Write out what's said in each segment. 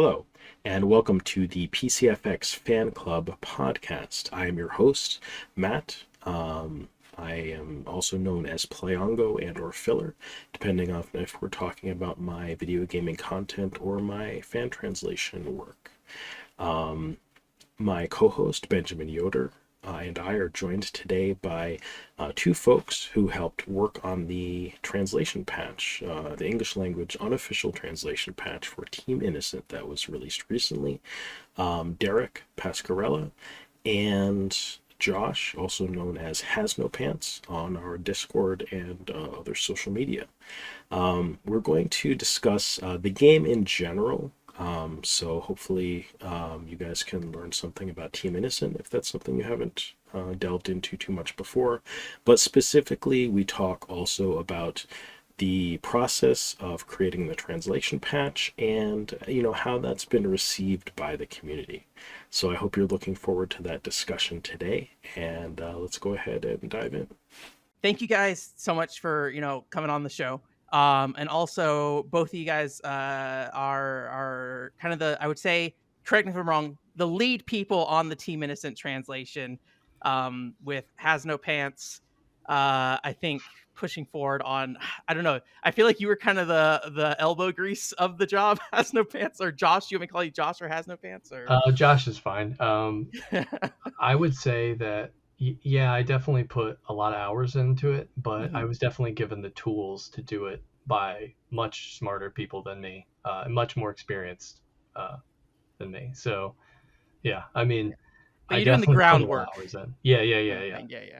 Hello, and welcome to the PCFX Fan Club podcast. I am your host, Matt. I am also known as Playongo and or Filler, depending on if we're talking about my video gaming content or my fan translation work. My co-host, Benjamin Yoder, and I are joined today by two folks who helped work on the translation patch, the English language unofficial translation patch for Team Innocent that was released recently. Derek Pascarella and Josh, also known as Has No Pants, on our Discord and other social media. We're going to discuss the game in general. So hopefully you guys can learn something about Team Innocent if that's something you haven't delved into too much before. But specifically, we talk also about the process of creating the translation patch and how that's been received by the community. So I hope you're looking forward to that discussion today, and let's go ahead and dive in. Thank you guys so much for coming on the show. And also, both of you guys are kind of I would say, correct me if I'm wrong, the lead people on the Team Innocent translation, with Has No Pants. I think pushing forward on, I don't know. I feel like you were kind of the elbow grease of the job. Has No Pants, or Josh? You want me to call you Josh or Has No Pants? Or Josh is fine. I would say that yeah, I definitely put a lot of hours into it, but I was definitely given the tools to do it by much smarter people than me, and much more experienced than me. So yeah, I mean, But I you're doing the definitely put a lot groundwork. of hours in. Yeah. Yeah.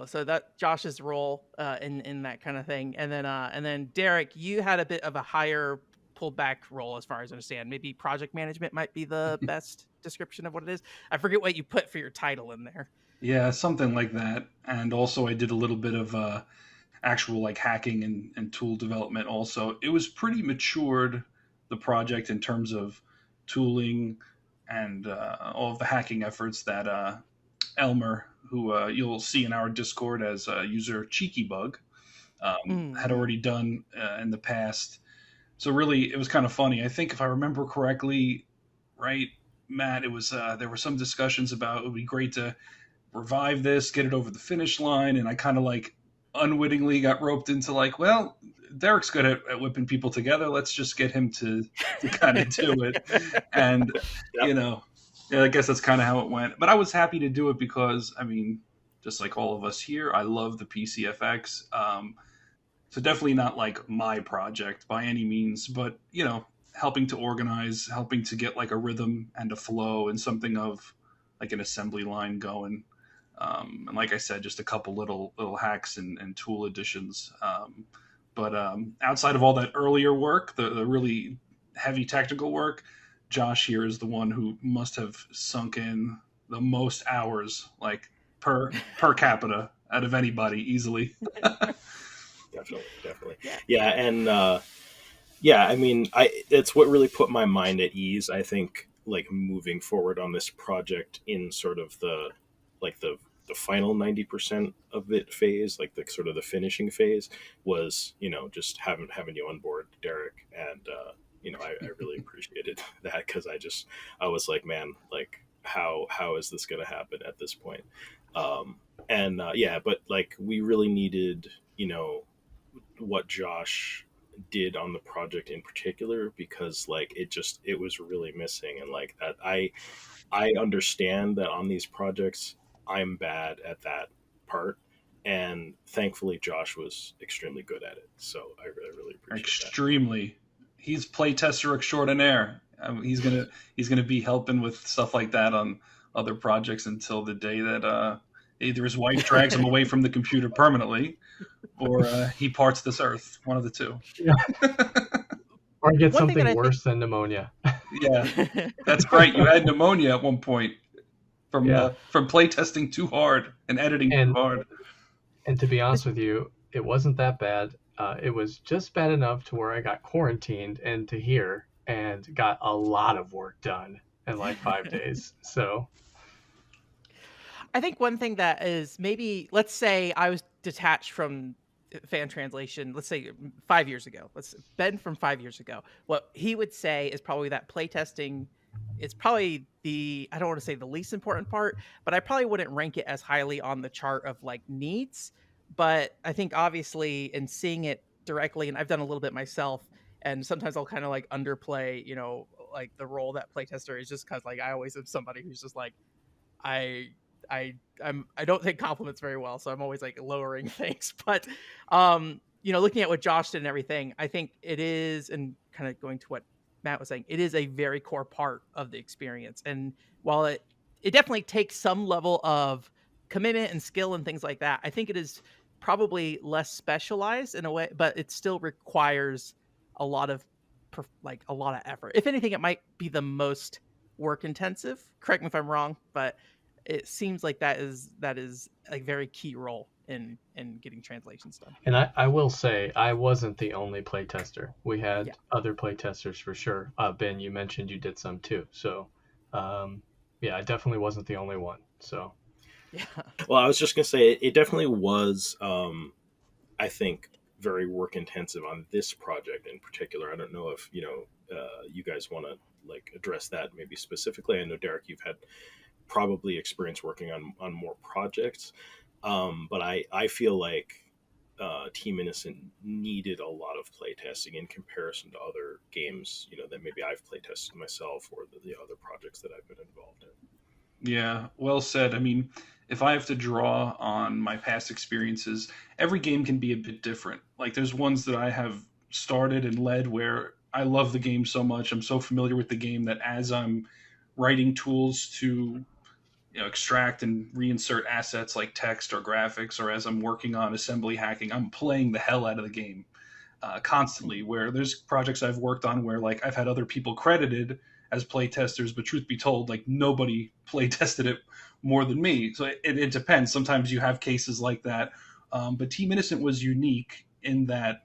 So that Josh's role in that kind of thing, and then Derek, you had a bit of a higher pulled back role, as far as I understand. Maybe project management might be the best description of what it is. I forget what you put for your title in there. Yeah, something like that. And also, I did a little bit of actual like hacking and tool development. Also, it was pretty matured, the project, in terms of tooling and all of the hacking efforts that Elmer, who you'll see in our Discord as user Cheeky Bug, had already done in the past. So really, it was kind of funny. I think if I remember correctly, right, Matt, it was there were some discussions about it would be great to revive this, get it over the finish line, and I kind of like unwittingly got roped into like, well, Derek's good at whipping people together. Let's just get him to kind of do it, and yeah, I guess that's kind of how it went. But I was happy to do it because, I mean, just like all of us here, I love the PCFX. So definitely not like my project by any means, but helping to organize, helping to get like a rhythm and a flow and something of like an assembly line going. And like I said, just a couple little hacks and tool additions. But outside of all that earlier work, the really heavy technical work, Josh here is the one who must have sunk in the most hours, like per capita, out of anybody easily. Definitely. Yeah, and I mean, it's what really put my mind at ease. I think, like, moving forward on this project in sort of the final 90% of it phase, like the sort of the finishing phase, was just having you on board, Derek, and I really appreciated that, because I was like, man, like how is this going to happen at this point? But like we really needed what Josh did on the project in particular, because like it was really missing, and like that I understand that on these projects I'm bad at that part, and thankfully Josh was extremely good at it, so I really appreciate that. He's playtester extraordinaire. He's gonna be helping with stuff like that on other projects until the day that either his wife drags him away from the computer permanently, or he parts this earth. One of the two. Yeah. Or get something worse than pneumonia. Yeah, that's right. You had pneumonia at one point from playtesting too hard and editing too hard. And to be honest with you, it wasn't that bad. It was just bad enough to where I got quarantined into here and got a lot of work done in like 5 days. So I think one thing that is, maybe, let's say I was detached from fan translation, let's say 5 years ago, Ben from 5 years ago, what he would say is probably that playtesting is probably I don't want to say the least important part, but I probably wouldn't rank it as highly on the chart of like needs. But I think obviously in seeing it directly, and I've done a little bit myself, and sometimes I'll kind of like underplay, like the role that playtester is, just because like I always am somebody who's just like, I I don't take compliments very well, so I'm always like lowering things. But looking at what Josh did and everything, I think it is, and kind of going to what Matt was saying, it is a very core part of the experience. And while it definitely takes some level of commitment and skill and things like that, I think it is probably less specialized in a way, but it still requires a lot of effort. If anything, it might be the most work intensive. Correct me if I'm wrong, but it seems like that is a very key role in getting translations done. And I will say, I wasn't the only playtester. We had other playtesters for sure. Ben, you mentioned you did some too. So, I definitely wasn't the only one. So, yeah. Well, I was just going to say, it definitely was, I think, very work intensive on this project in particular. I don't know if, you guys want to like address that maybe specifically. I know, Derek, you've had probably experience working on more projects. But I feel like Team Innocent needed a lot of playtesting in comparison to other games, that maybe I've playtested myself, or the other projects that I've been involved in. Yeah, well said. I mean, if I have to draw on my past experiences, every game can be a bit different. Like there's ones that I have started and led where I love the game so much, I'm so familiar with the game that as I'm writing tools to extract and reinsert assets like text or graphics, or as I'm working on assembly hacking, I'm playing the hell out of the game constantly. Where there's projects I've worked on where like I've had other people credited as play testers, but truth be told, like nobody play tested it more than me. So it depends. Sometimes you have cases like that. But Team Innocent was unique in that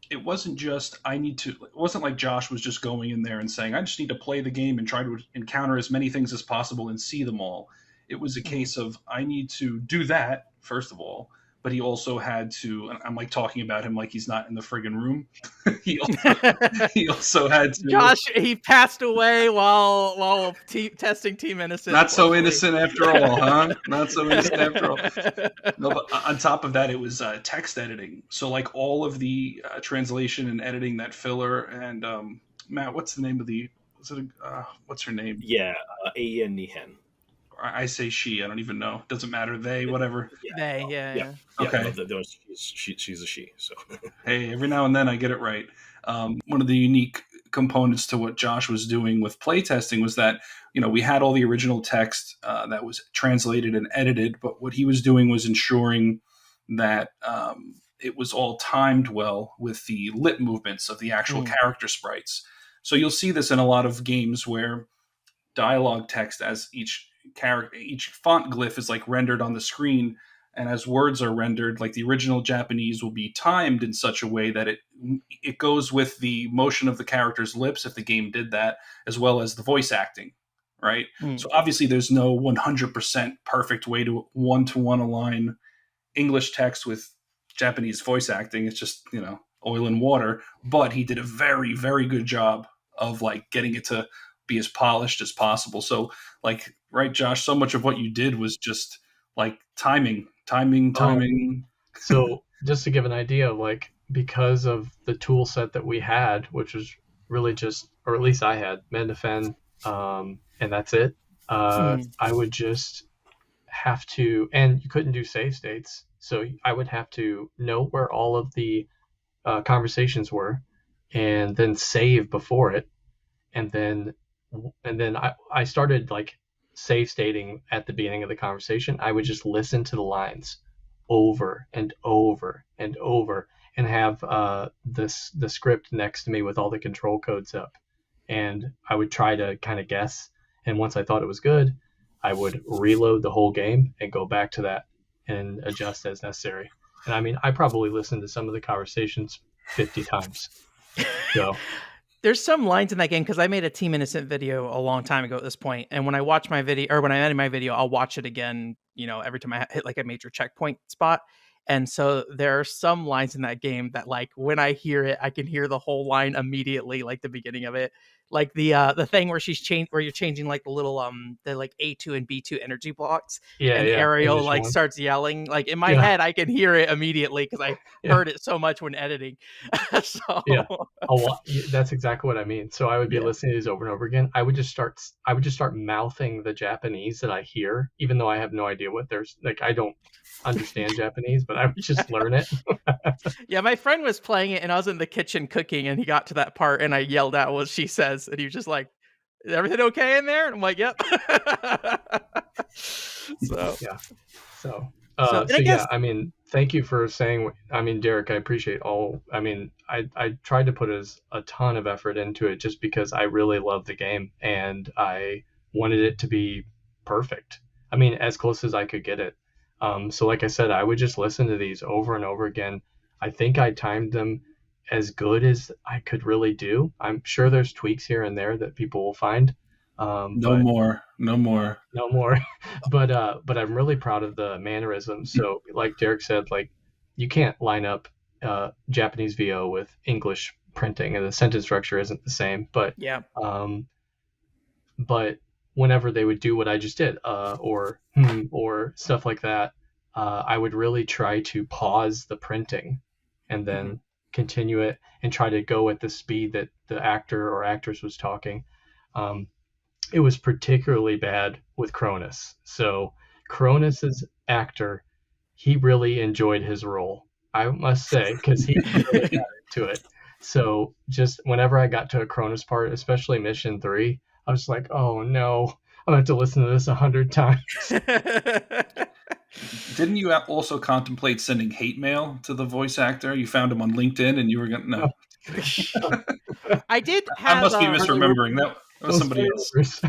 it wasn't just it wasn't like Josh was just going in there and saying, I just need to play the game and try to encounter as many things as possible and see them all. It was a case of, I need to do that, first of all, but he also had to, and I'm like talking about him like he's not in the friggin' room. he also had to. Josh, he passed away while testing Team Innocent. Not so innocent after all, huh? Not so innocent after all. No, but on top of that, it was text editing. So like all of the translation and editing, that filler, and Matt, what's the name of what's her name? Yeah, Aen Nihen. I say she. I don't even know. Doesn't matter. They, whatever. They, yeah. Okay. She's a she. So hey, every now and then I get it right. One of the unique components to what Josh was doing with playtesting was that we had all the original text that was translated and edited, but what he was doing was ensuring that it was all timed well with the lip movements of the actual character sprites. So you'll see this in a lot of games where dialogue text, as each font glyph is like rendered on the screen, and as words are rendered, like the original Japanese will be timed in such a way that it goes with the motion of the character's lips, if the game did that, as well as the voice acting, right? So obviously there's no 100% perfect way to one-to-one align English text with Japanese voice acting. It's just oil and water, but he did a very, very good job of like getting it to be as polished as possible. So like, right, Josh, so much of what you did was just like timing. So just to give an idea, like because of the tool set that we had, which was really just, or at least I had, Mendefend, and that's it. I would just have to, and you couldn't do save states. So I would have to know where all of the conversations were and then save before it. And then I started like save stating at the beginning of the conversation. I would just listen to the lines over and over and over and have the script next to me with all the control codes up. And I would try to kind of guess. And once I thought it was good, I would reload the whole game and go back to that and adjust as necessary. And I mean, I probably listened to some of the conversations 50 times. So there's some lines in that game, because I made a Team Innocent video a long time ago at this point, and when I watch my video, or when I edit my video, I'll watch it again, every time I hit like a major checkpoint spot. And so there are some lines in that game that, like, when I hear it, I can hear the whole line immediately, like the beginning of it. Like the thing where where you're changing like the little the like A2 and B2 energy blocks, Yeah, and yeah. Ariel English like one. starts yelling. Like in my Yeah, head, I can hear it immediately because I yeah, heard it so much when editing. So yeah. A lot. That's exactly what I mean. So I would be yeah. listening to these over and over again. I would just start mouthing the Japanese that I hear, even though I have no idea what there's like. I don't understand Japanese, but I would just learn it. Yeah, my friend was playing it and I was in the kitchen cooking and he got to that part and I yelled out what she says and he was just like, "Is everything okay in there?" And I'm like, "Yep." So, Yeah. So, and I so yeah, guess I mean, thank you for saying, I mean, Derek, I appreciate I mean, I tried to put a ton of effort into it just because I really love the game and I wanted it to be perfect. I mean, as close as I could get it. So like I said, I would just listen to these over and over again. I think I timed them as good as I could really do. I'm sure there's tweaks here and there that people will find. No But more. No more. no more. But I'm really proud of the mannerisms. So like Derek said, like you can't line up Japanese VO with English printing, and the sentence structure isn't the same. yeah. Um, but whenever they would do what I just did, or stuff like that, I would really try to pause the printing and Mhm. then continue it and try to go at the speed that the actor or actress was talking. Um, it was particularly bad with Cronus. So Cronus's actor, he really enjoyed his role, I must say, because he really got into it. So just whenever I got to a Cronus part, especially mission 3, I was like, oh no, I'm gonna have to listen to this 100 times. Didn't you also contemplate sending hate mail to the voice actor? You found him on LinkedIn, and you were going no. I did I have must be misremembering. That was Those somebody else. flavors.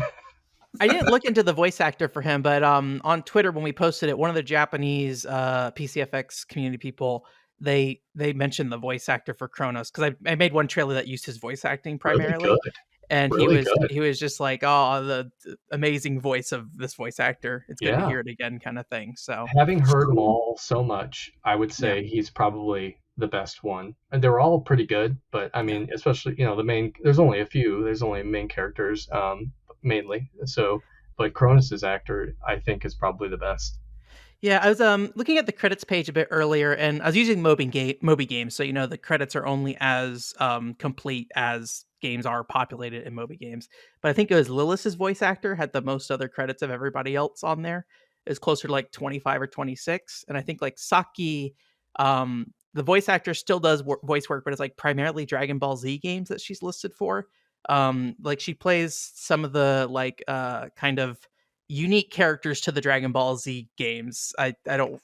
I didn't look into the voice actor for him, but on Twitter when we posted it, one of the Japanese PCFX community people they mentioned the voice actor for Kronos because I made one trailer that used his voice acting Really good. primarily, and Really good. he was just like, "Oh, the amazing voice of this voice actor. It's good to Yeah. hear it again," kind of thing. So Having heard them all so much, I would yeah, say he's probably the best one. And they were all pretty good, but I yeah. mean, especially, the main, there's only a few, there's only main characters, mainly. So, but Cronus's actor, I think, is probably the best. Yeah, I was looking at the credits page a bit earlier, and I was using Moby Games, so the credits are only as complete as games are populated in Moby Games. But I think it was Lilith's voice actor had the most other credits of everybody else on there. It's closer to like 25 or 26, and I think like Saki, the voice actor still does voice work, but it's like primarily Dragon Ball Z games that she's listed for. Like she plays some of the like kind of unique characters to the Dragon Ball Z games. I don't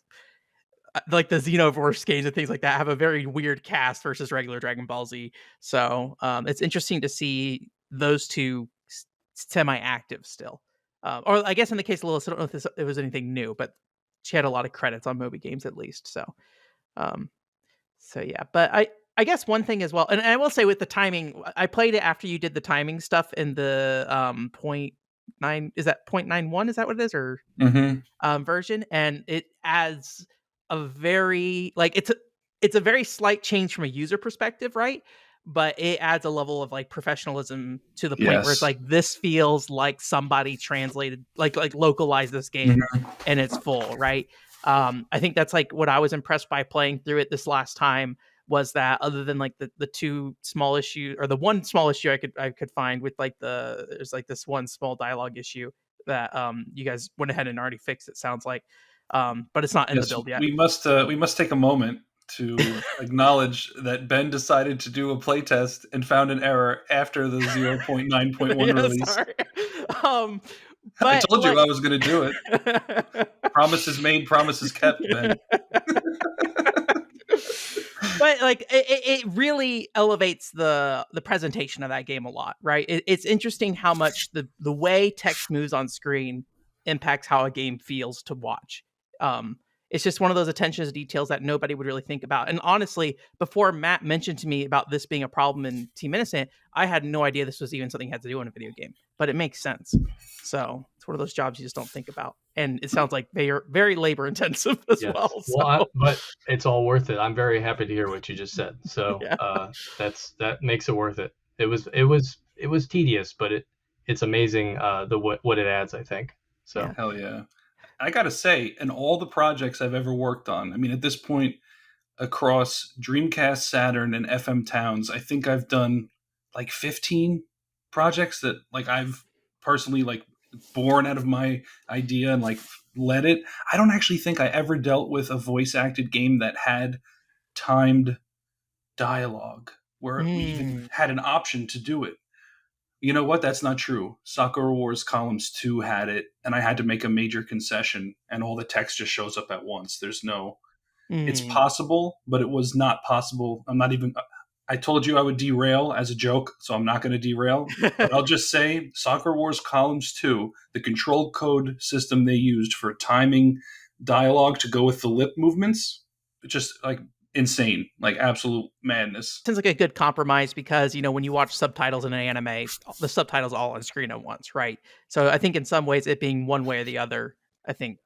like the Xenoverse games and things like that have a very weird cast versus regular Dragon Ball Z. So it's interesting to see those two semi-active still. Or I guess in the case of Lilith, I don't know if it was anything new, but she had a lot of credits on Moby Games at least. Um, so yeah, but I guess one thing as well, and I will say with the timing, I played it after you did the timing stuff in the point nine. Is that 0.91? Is that what it is, or Mm-hmm. version? And it adds a very like it's a very slight change from a user perspective, right? But it adds a level of like professionalism to the point where it's Yes. like this feels like somebody translated like localized this game Mhm. and it's full, right? I think that's like what I was impressed by playing through it this last time was that other than like the two small issue or the one small issue I could find with like there's like this one small dialogue issue that you guys went ahead and already fixed, it sounds like, but it's not in the Yes, build yet. we must take a moment to acknowledge that Ben decided to do a playtest and found an error after the 0.9.1 Yeah, release. sorry. um I but told you like I was going to do it. Promises made, promises kept, Ben. but like it really elevates the presentation of that game a lot, right? It's interesting how much the way text moves on screen impacts how a game feels to watch. It's just one of those attention to details that nobody would really think about. And honestly, before Matt mentioned to me about this being a problem in Team Innocent, I had no idea this was even something you had to do in a video game, but it makes sense. So it's one of those jobs you just don't think about. and it sounds like they are very labor intensive as Yes. well. Well, but it's all worth it. I'm very happy to hear what you just said. So Yeah. that makes it worth it. It was tedious, but it's amazing what it adds, I think. So Yeah. Hell yeah. I gotta say, in all the projects I've ever worked on, I mean, at this point, across Dreamcast, Saturn, and FM Towns, I think I've done like 15 projects that like I've personally like born out of my idea and like led it. I don't actually think I ever dealt with a voice acted game that had timed dialogue where we even Mm. had an option to do it. You know what? That's not true. Sakura Wars Columns 2 had it, and I had to make a major concession, and all the text just shows up at once. There's no. It's Mm. possible, but it was not possible. I'm not even. I told you I would derail as a joke, so I'm not going to derail. But I'll just say Sakura Wars Columns 2, the control code system they used for timing dialogue to go with the lip movements, just like insane, like absolute madness. Sounds like a good compromise because, when you watch subtitles in an anime, the subtitles all on screen at once, right? So I think in some ways it being one way or the other, I think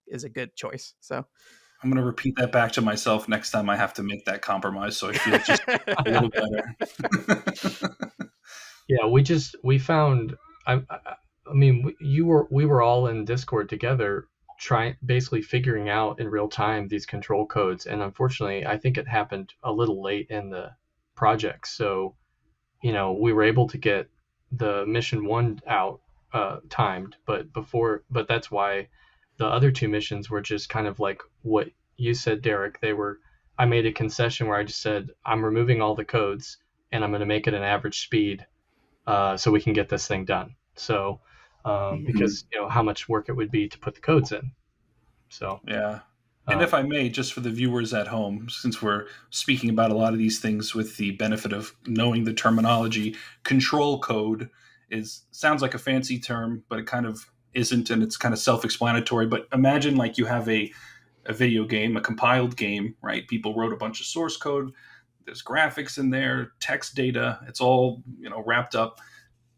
is a good choice. So I'm going to repeat that back to myself next time I have to make that compromise so I feel just a little better. yeah, we found. I mean, we were all in Discord together, basically figuring out in real time these control codes, and unfortunately, I think it happened a little late in the project. So, we were able to get the mission 1 out timed, but that's why the other 2 missions were just kind of like what you said, Derek. I made a concession where I just said I'm removing all the codes and I'm going to make it an average speed so we can get this thing done. So because how much work it would be to put the codes in. So yeah. And if I may, just for the viewers at home, since we're speaking about a lot of these things with the benefit of knowing the terminology, control code sounds like a fancy term, but it kind of isn't, and it's kind of self-explanatory. But imagine like you have a video game, a compiled game, right? People wrote a bunch of source code. There's graphics in there, text data. It's all wrapped up.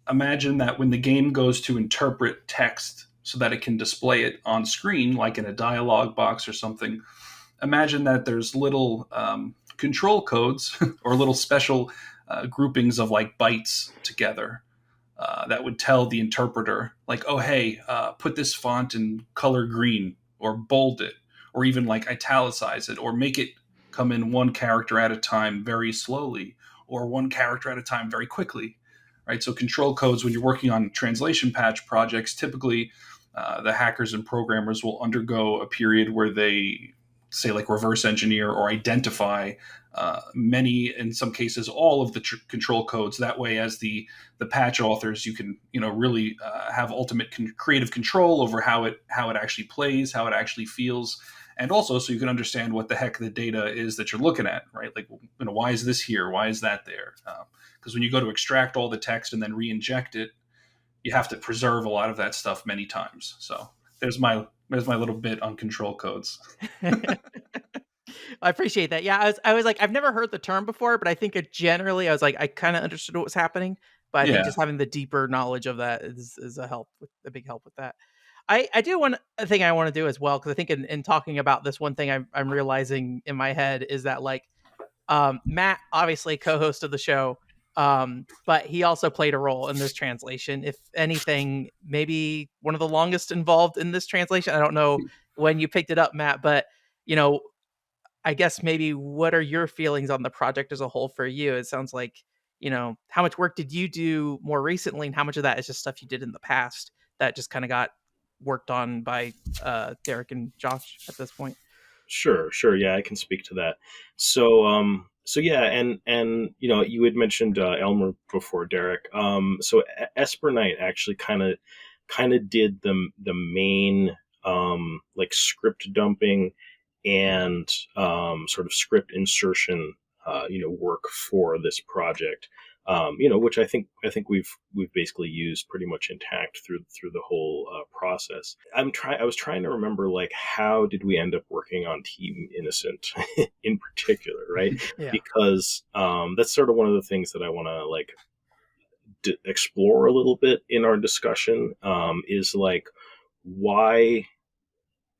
Imagine that when the game goes to interpret text so that it can display it on screen, like in a dialog box or something. Imagine that there's little control codes or little special groupings of like bytes together that would tell the interpreter, like, oh, hey, put this font in color green or bold it or even like italicize it or make it come in one character at a time very slowly or one character at a time very quickly. Right? So control codes, when you're working on translation patch projects, typically the hackers and programmers will undergo a period where they say like reverse engineer or identify many, in some cases, all of the control codes. That way, as the patch authors, you can really have ultimate creative control over how it actually plays, how it actually feels, and also so you can understand what the heck the data is that you're looking at, right? Like, why is this here? Why is that there? Because when you go to extract all the text and then re-inject it, you have to preserve a lot of that stuff many times. So there's my little bit on control codes. I appreciate that. Yeah, I was like, I've never heard the term before, but I think generally I was like, I kind of understood what was happening. But I think just having the deeper knowledge of that is a big help with that. I do a thing I want to do as well, because I think in talking about this, one thing I'm realizing in my head is that like Matt, obviously co-host of the show, but he also played a role in this translation. If anything, maybe one of the longest involved in this translation. I don't know when you picked it up, Matt, but I guess maybe what are your feelings on the project as a whole for you? It sounds like, how much work did you do more recently, and how much of that is just stuff you did in the past that just kind of got worked on by Derek and Josh at this point? Sure. Yeah, I can speak to that. So yeah, and you had mentioned Elmer before, Derek. So Esper Knight actually kind of did the main like script dumping and sort of script insertion work for this project. Which I think we've basically used pretty much intact through the whole process. I was trying to remember, like, how did we end up working on Team Innocent in particular, right? Yeah. Because that's sort of one of the things that I want to explore a little bit in our discussion. Is like, why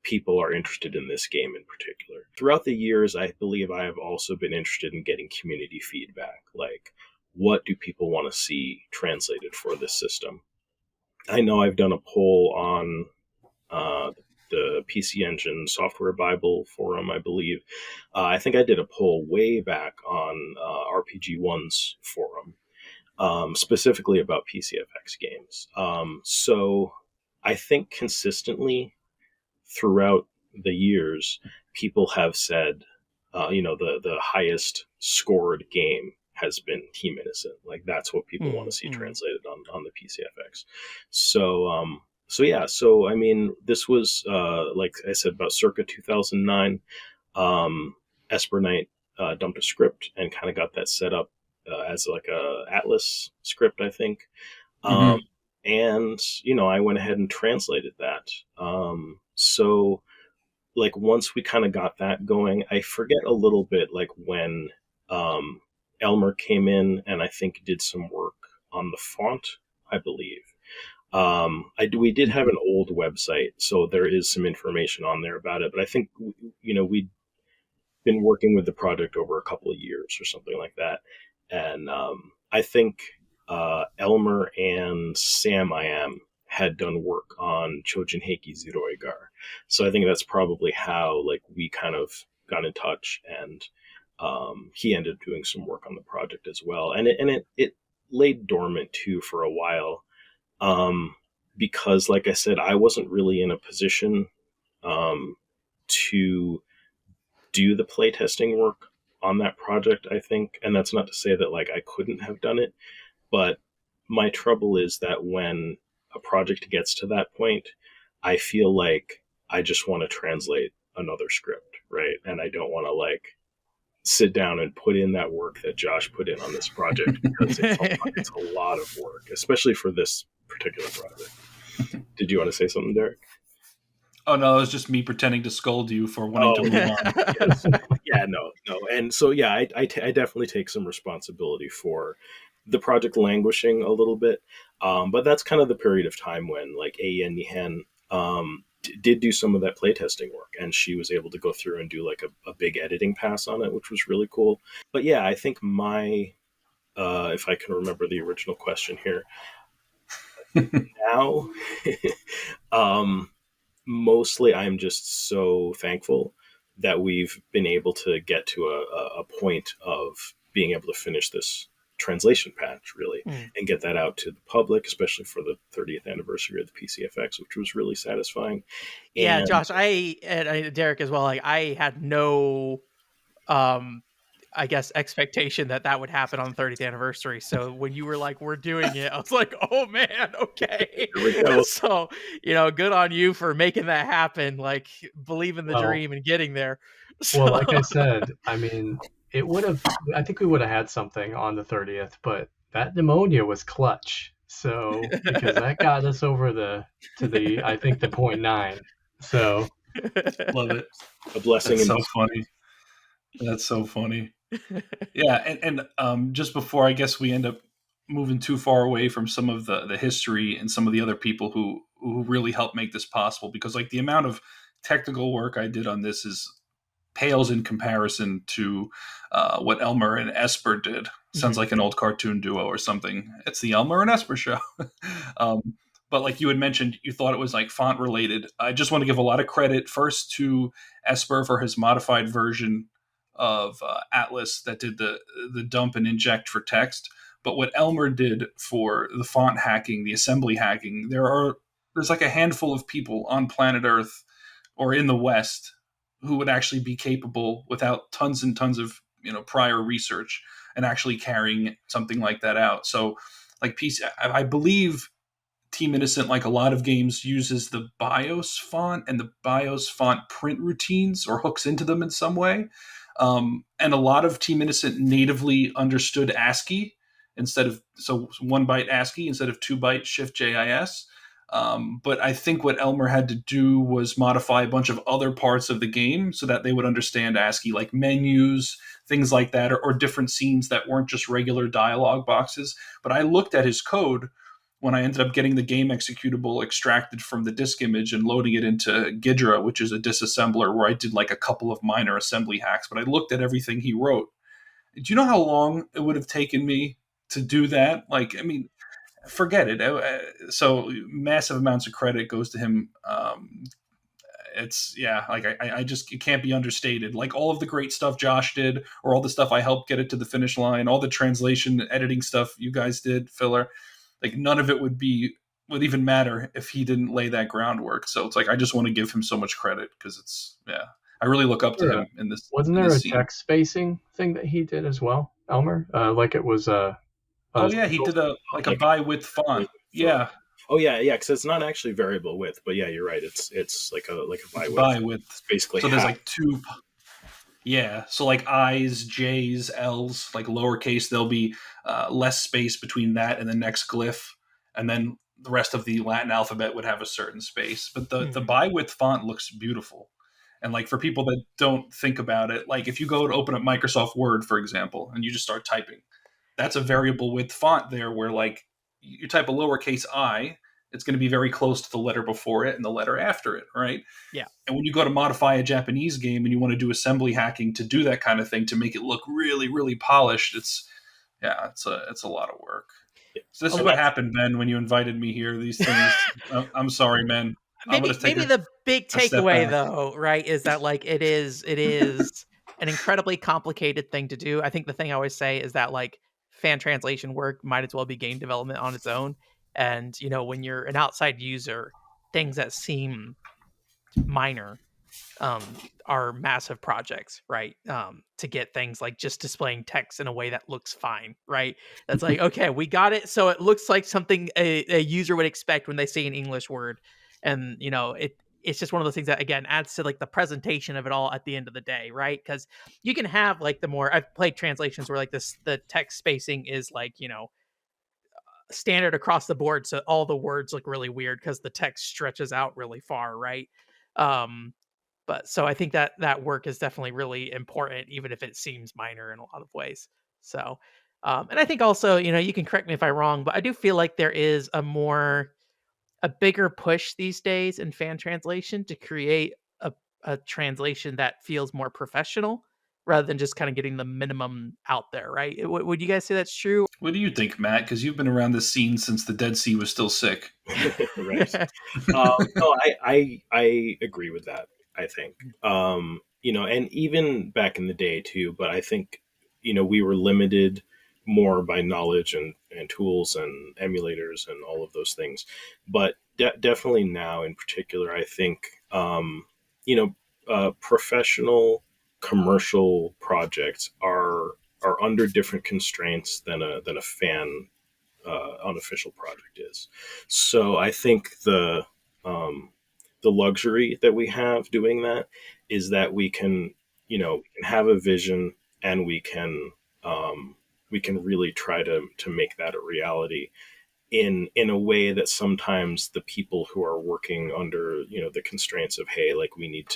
people are interested in this game in particular. Throughout the years, I believe I have also been interested in getting community feedback. Like, what do people want to see translated for this system? I know I've done a poll on uh, the PC Engine Software Bible forum, I believe. I think I did a poll way back on RPG One's forum, specifically about PCFX games. So I think consistently throughout the years, people have said, the highest scored game has been Team Innocent. Like, that's what people want to see translated on the PCFX. So yeah. So I mean, this was like I said, about circa 2009. Esper Knight dumped a script and kind of got that set up as like a Atlas script, I think. Mhm. And I went ahead and translated that. So like once we kind of got that going, I forget a little bit like when um, Elmer came in and I think did some work on the font, I believe. We did have an old website, so there is some information on there about it. But I think we'd been working with the project over a couple of years or something like that, and I think Elmer and Sam I am had done work on Chojin Heiki Zeroigar. So I think that's probably how like we kind of got in touch, and he ended up doing some work on the project as well. And it laid dormant too for a while, because like I said, I wasn't really in a position to do the playtesting work on that project, I think. And that's not to say that like I couldn't have done it, but my trouble is that when a project gets to that point, I feel like I just want to translate another script, right? And I don't want to like sit down and put in that work that Josh put in on this project, because it's a lot of work, especially for this particular project. Did you want to say something, Derek? Oh no, it was just me pretending to scold you for wanting to move on. Yes. Yeah, no. And so, yeah, I definitely take some responsibility for the project languishing a little bit. But that's kind of the period of time when like A.E.N. Nihan did do some of that playtesting work, and she was able to go through and do like a big editing pass on it, which was really cool. But yeah, I think if I can remember the original question here now, um, mostly I'm just so thankful that we've been able to get to a point of being able to finish this translation patch, really, and get that out to the public, especially for the 30th anniversary of the PCFX, which was really satisfying. Yeah, And Josh, and Derek as well. Like, I had no, I guess, expectation that would happen on the 30th anniversary. So when you were like, "We're doing it," I was like, "Oh man, okay." here we go. So good on you for making that happen. Like, believe in the Well, dream and getting there. Well, So, like I said, I mean, it would have, I think we would have had something on the 30th, but that pneumonia was clutch. So, because that got us over I think the point nine. So, Love it. A blessing That's in so disguise. funny. That's so funny. Yeah, and just before I guess we end up moving too far away from some of the history and some of the other people who really helped make this possible, because like the amount of technical work I did on this is pales in comparison to what Elmer and Esper did. Sounds like an old cartoon duo or something. It's the Elmer and Esper show. um, but like you had mentioned, you thought it was like font related. I just want to give a lot of credit first to Esper for his modified version of Atlas that did the dump and inject for text. But what Elmer did for the font hacking, the assembly hacking, there's like a handful of people on planet Earth or in the West who would actually be capable without tons and tons of prior research and actually carrying something like that out. So like PC, I believe Team Innocent, like a lot of games, uses the BIOS font and the BIOS font print routines or hooks into them in some way. And a lot of Team Innocent natively understood ASCII so 1 byte ASCII instead of 2 byte Shift JIS. But I think what Elmer had to do was modify a bunch of other parts of the game so that they would understand ASCII, like menus, things like that, or different scenes that weren't just regular dialogue boxes. But I looked at his code when I ended up getting the game executable extracted from the disk image and loading it into Ghidra, which is a disassembler where I did like a couple of minor assembly hacks, but I looked at everything he wrote. Do you know how long it would have taken me to do that? Like, I mean, forget it. So massive amounts of credit goes to him. It's yeah, like I just, it can't be understated. Like all of the great stuff Josh did, or all the stuff I helped get it to the finish line, all the translation, editing stuff you guys did, filler. Like none of it would even matter if he didn't lay that groundwork. So it's like I just want to give him so much credit because it's yeah, I really look up to Sure. him in this. Wasn't in there this a scene. text spacing thing that he did as well, Elmer? Like it was Oh yeah, he did a like a Like by width font. Yeah, Oh yeah, because it's not actually variable width, but yeah, you're right. It's like a by it's width. by width. It's basically So there's half. like two. Yeah, so like I's, J's, L's, like lowercase, there'll be less space between that and the next glyph, and then the rest of the Latin alphabet would have a certain space. But the by width font looks beautiful, and like for people that don't think about it, like if you go to open up Microsoft Word, for example, and you just start typing, that's a variable width font there, where like you type a lowercase I, it's going to be very close to the letter before it and the letter after it, right? Yeah. And when you go to modify a Japanese game and you want to do assembly hacking to do that kind of thing to make it look really, really polished, it's a lot of work. So this Oh, is what yes. happened, Ben, when you invited me here. These things. I'm sorry, man. I'm Maybe gonna take the big a step takeaway back. though, right, is that like it is an incredibly complicated thing to do. I think the thing I always say is that like fan translation work might as well be game development on its own. And when you're an outside user, things that seem minor are massive projects, right? To get things like just displaying text in a way that looks fine, right? That's like, okay, we got it. So it looks like something a user would expect when they see an English word. And, it's just one of those things that again adds to like the presentation of it all at the end of the day, right? Because you can have like I've played translations where like the text spacing is like, standard across the board. So all the words look really weird because the text stretches out really far, right? Um, but so I think that work is definitely really important, even if it seems minor in a lot of ways. So, and I think also, you can correct me if I'm wrong, but I do feel like there is a bigger push these days in fan translation to create a translation that feels more professional rather than just kind of getting the minimum out there, right? Would you guys say that's true? What do you think, Matt? Because you've been around this scene since the Dead Sea was still sick. Right. No, I agree with that. I think and even back in the day too. But I think we were limited more by knowledge and tools and emulators and all of those things. But definitely now, in particular, I think professional commercial projects are under different constraints than a fan unofficial project is. So I think the luxury that we have doing that is that we can we can have a vision, and we can really try to make that a reality in a way that sometimes the people who are working under the constraints of, hey, like we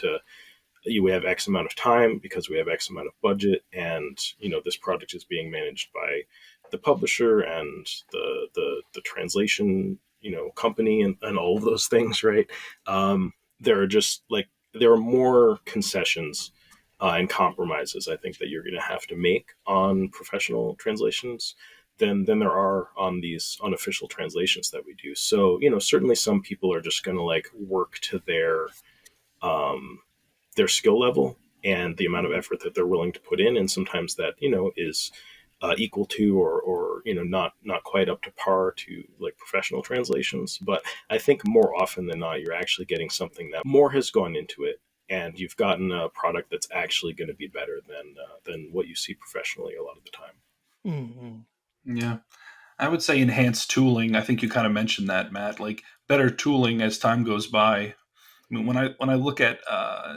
have X amount of time because we have X amount of budget, and this project is being managed by the publisher and the translation company, and all of those things, right? There are just like there are more concessions and compromises, I think, that you're going to have to make on professional translations than there are on these unofficial translations that we do. So certainly some people are just going to like work to their skill level and the amount of effort that they're willing to put in, and sometimes that is equal to or not quite up to par to like professional translations. But I think more often than not, you're actually getting something that more has gone into it, and you've gotten a product that's actually going to be better than what you see professionally a lot of the time. Mm-hmm. Yeah. I would say enhanced tooling. I think you kind of mentioned that, Matt. Like better tooling as time goes by. I mean, when I look at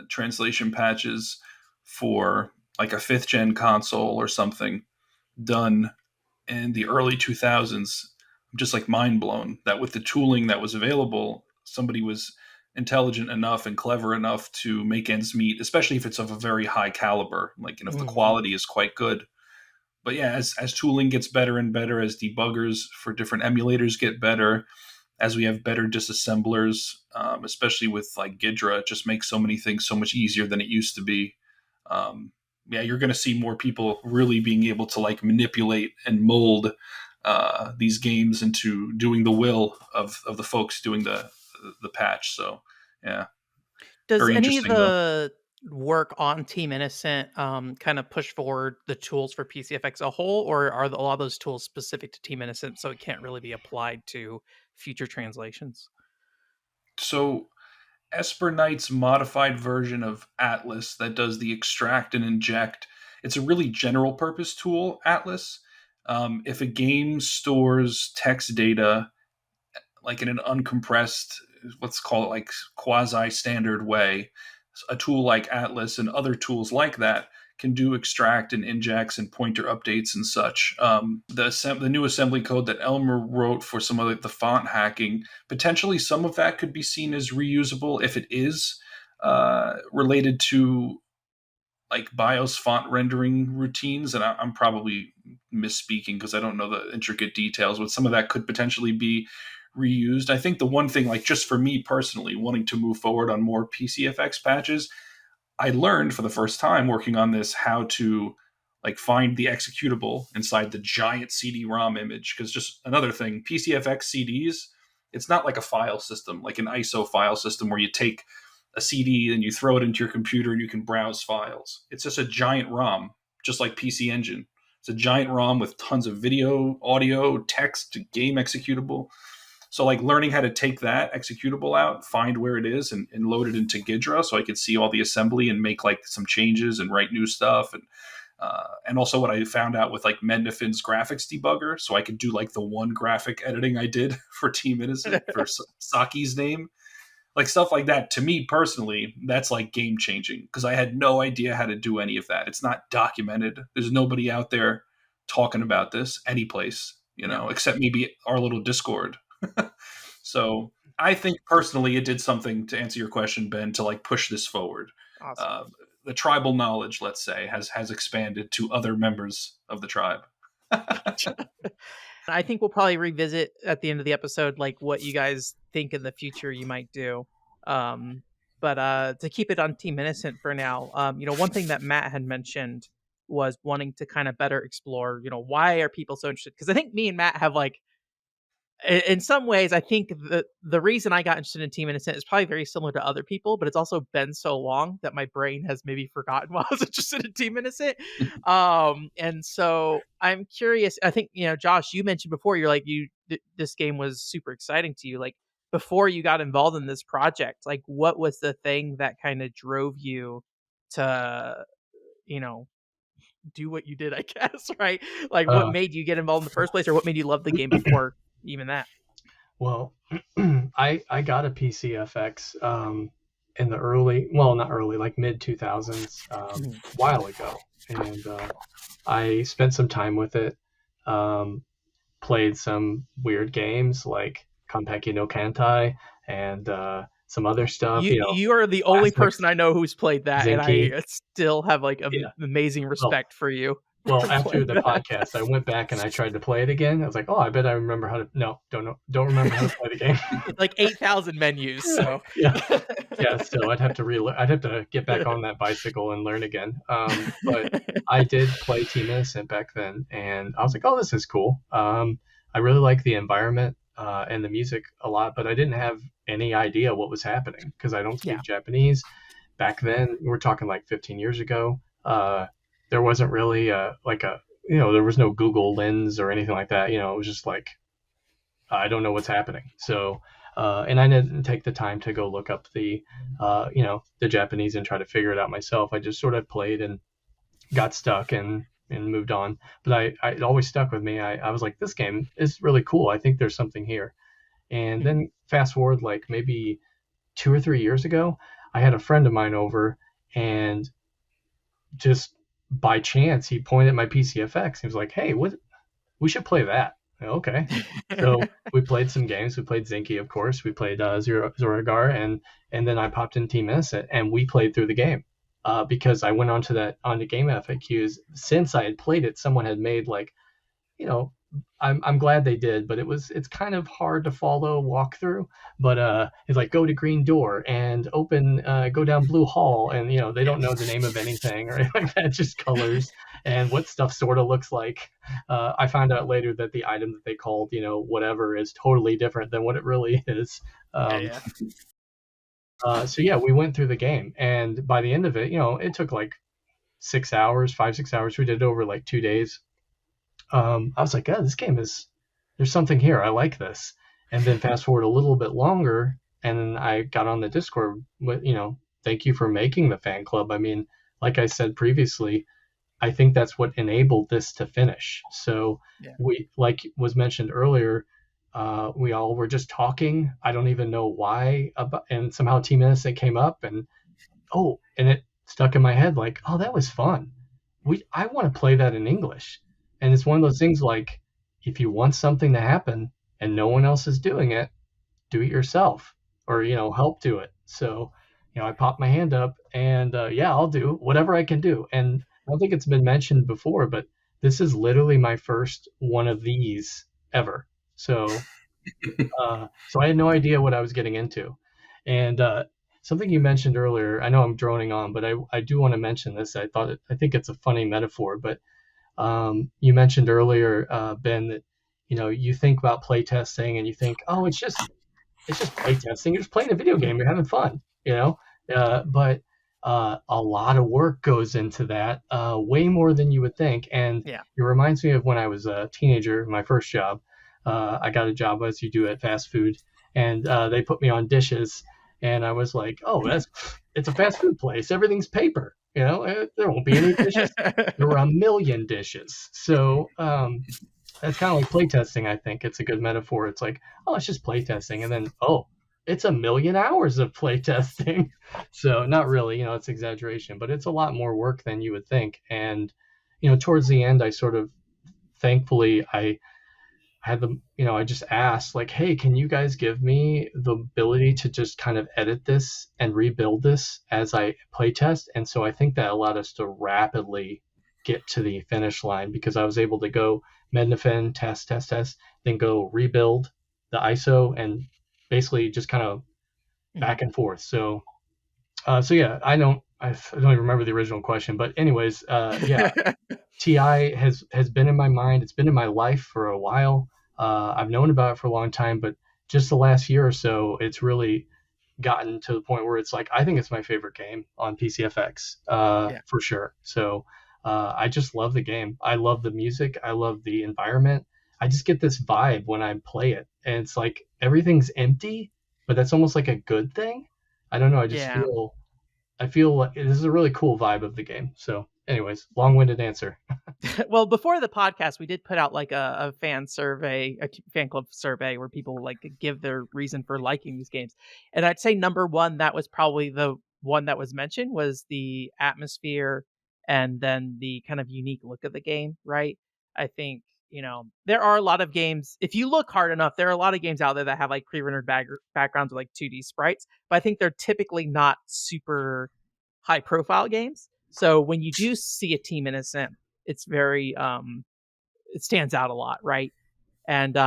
translation patches for like a fifth gen console or something done in the early 2000s, I'm just like mind blown that with the tooling that was available, somebody was intelligent enough and clever enough to make ends meet, especially if it's of a very high caliber. Like, if the Mm-hmm. quality is quite good. But yeah, as tooling gets better and better, as debuggers for different emulators get better, as we have better disassemblers, especially with like Ghidra, it just makes so many things so much easier than it used to be. Um, yeah, you're going to see more people really being able to like manipulate and mold these games into doing the will of the folks doing the patch. So yeah, Does very any of interesting though. the work on Team Innocent kind of push forward the tools for PCFX a whole, or are a lot of those tools specific to Team Innocent, so it can't really be applied to future translations? So Esper Knight's modified version of Atlas that does the extract and inject. It's a really general purpose tool, Atlas. If a game stores text data like in an uncompressed, let's call it like quasi standard way, a tool like Atlas and other tools like that can do extract and injects and pointer updates and such. The new assembly code that Elmer wrote for some of the font hacking, potentially some of that could be seen as reusable if it is related to like BIOS font rendering routines. And I'm probably misspeaking because I don't know the intricate details, but some of that could potentially be reused. I think the one thing, like just for me personally, wanting to move forward on more PCFX patches, I learned for the first time working on this how to like find the executable inside the giant CD-ROM image. Because just another thing, PCFX CDs, it's not like a file system, like an ISO file system where you take a CD and you throw it into your computer and you can browse files. It's just a giant ROM, just like PC Engine. It's a giant ROM with tons of video, audio, text, game executable. So like learning how to take that executable out, find where it is, and load it into Ghidra, so I could see all the assembly and make like some changes and write new stuff, and also what I found out with like Mednafin's graphics debugger, so I could do like the one graphic editing I did for Team Innocent for Saki's name, like stuff like that. To me personally, that's like game changing because I had no idea how to do any of that. It's not documented. There's nobody out there talking about this any place, except maybe our little Discord. So I think personally it did something, to answer your question, Ben, to like push this forward. Awesome. The tribal knowledge, let's say, has expanded to other members of the tribe. I think we'll probably revisit at the end of the episode, like what you guys think in the future you might do. But to keep it on Team Innocent for now, one thing that Matt had mentioned was wanting to kind of better explore, why are people so interested? Because I think me and Matt have like, in some ways, I think the reason I got interested in Team Innocent is probably very similar to other people, but it's also been so long that my brain has maybe forgotten why I was interested in Team Innocent. And so I'm curious. I think, Josh, you mentioned before, you're like, this game was super exciting to you. Like before you got involved in this project, like what was the thing that kind of drove you to, do what you did, I guess, right? Like what made you get involved in the first place, or what made you love the game before even that? Well, I got a PCFX in the early, well, not early, like mid 2000s, a while ago, and I spent some time with it. Played some weird games like Konpeki no Kantai and some other stuff. You are the only person I know who's played that, Zinky. And I still have like amazing respect for you. Well, after the podcast, I went back and I tried to play it again. I was like, "Oh, I bet I remember how to." No, don't remember how to play the game. Like 8,000 menus. So yeah. So I'd have to get back on that bicycle and learn again. But I did play Team Innocent back then, and I was like, "Oh, this is cool." I really like the environment and the music a lot, but I didn't have any idea what was happening because I don't speak Japanese. Back then, we're talking like 15 years ago. There wasn't really there was no Google Lens or anything like that. It was just like, I don't know what's happening. So, and I didn't take the time to go look up the Japanese and try to figure it out myself. I just sort of played and got stuck and moved on. But it always stuck with me. I was like, this game is really cool. I think there's something here. And then fast forward like maybe 2 or 3 years ago, I had a friend of mine over, and just by chance he pointed at my PCFX. He was like, "Hey, we should play that." Okay. So we played some games. We played Zinky, of course. We played Zoragar, and then I popped in Team Innocent, and we played through the game. because I went onto Game FAQs. Since I had played it, someone had made like, I'm glad they did, but it's kind of hard to follow walkthrough. But it's like, go to green door and go down blue hall, and they don't know the name of anything or anything like that, just colors and what stuff sort of looks like. I found out later that the item that they called whatever is totally different than what it really is. So yeah, we went through the game, and by the end of it, it took like 6 hours, 5-6 hours. We did it over like 2 days. I was like, oh, there's something here. I like this. And then fast forward a little bit longer, and I got on the Discord with, thank you for making the fan club. I mean, like I said previously, I think that's what enabled this to finish. So we, like was mentioned earlier, we all were just talking. I don't even know why, and somehow Team Innocent came up, and it stuck in my head like, oh, that was fun. I want to play that in English. And it's one of those things like, if you want something to happen and no one else is doing it, do it yourself, or, help do it. So, I popped my hand up, and I'll do whatever I can do. And I don't think it's been mentioned before, but this is literally my first one of these ever. So, so I had no idea what I was getting into. And something you mentioned earlier, I know I'm droning on, but I do want to mention this. I think it's a funny metaphor, but you mentioned earlier, Ben, that you think about playtesting and you think, oh, it's just playtesting. You're just playing a video game. You're having fun, but a lot of work goes into that, way more than you would think. And it reminds me of when I was a teenager, my first job. I got a job, as you do, at fast food, and they put me on dishes, and I was like, oh, it's a fast food place. Everything's paper. There won't be any dishes. There were a million dishes. So that's kind of like playtesting. I think it's a good metaphor. It's like, oh, it's just playtesting. And then, oh, it's a million hours of playtesting. So not really, it's exaggeration, but it's a lot more work than you would think. And, towards the end, I sort of, thankfully, I had I just asked like, hey, can you guys give me the ability to just kind of edit this and rebuild this as I playtest? And so I think that allowed us to rapidly get to the finish line, because I was able to go Mednafen, test, then go rebuild the ISO, and basically just kind of back and forth. So yeah, I don't even remember the original question, but anyways, TI has been in my mind. It's been in my life for a while. I've known about it for a long time, but just the last year or so, it's really gotten to the point where it's like, I think it's my favorite game on PCFX, for sure. So I just love the game. I love the music. I love the environment. I just get this vibe when I play it, and it's like everything's empty, but that's almost like a good thing. I don't know. I feel like this is a really cool vibe of the game. So anyways, long-winded answer. Well, before the podcast, we did put out like a fan survey, a fan club survey, where people like give their reason for liking these games. And I'd say number one, that was probably the one that was mentioned, was the atmosphere and then the kind of unique look of the game, right? I think, there are a lot of games, if you look hard enough, there are a lot of games out there that have like pre-rendered backgrounds with like 2D sprites, but I think they're typically not super high profile games. So when you do see a Team Innocent, it's very it stands out a lot, right? And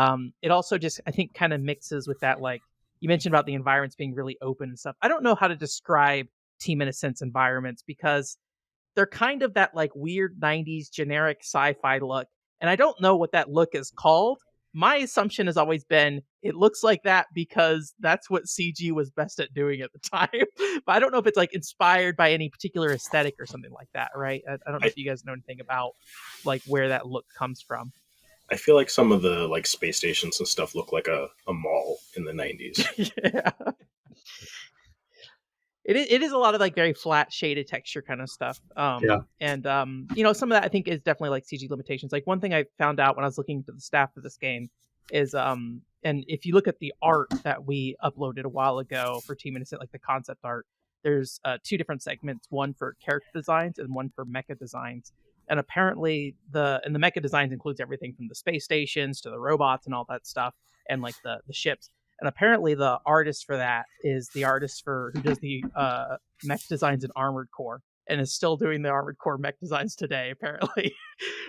it also just, I think, kind of mixes with that, like you mentioned about the environments being really open and stuff. I don't know how to describe Team Innocent's environments, because they're kind of that like weird 90s generic sci-fi look, and I don't know what that look is called. My assumption has always been it looks like that because that's what CG was best at doing at the time. But I don't know if it's like inspired by any particular aesthetic or something like that, right? I don't know if you guys know anything about like where that look comes from. I feel like some of the like space stations and stuff look like a mall in the 90s. Yeah. It is a lot of like very flat shaded texture kind of stuff. And some of that I think is definitely like CG limitations. Like one thing I found out when I was looking into the staff of this game is and if you look at the art that we uploaded a while ago for Team Innocent, like the concept art, there's two different segments, one for character designs and one for mecha designs. And apparently the mecha designs includes everything from the space stations to the robots and all that stuff, and like the ships. And apparently the artist for that is the artist who does the mech designs in Armored Core. and is still doing the Armored Core mech designs today, apparently.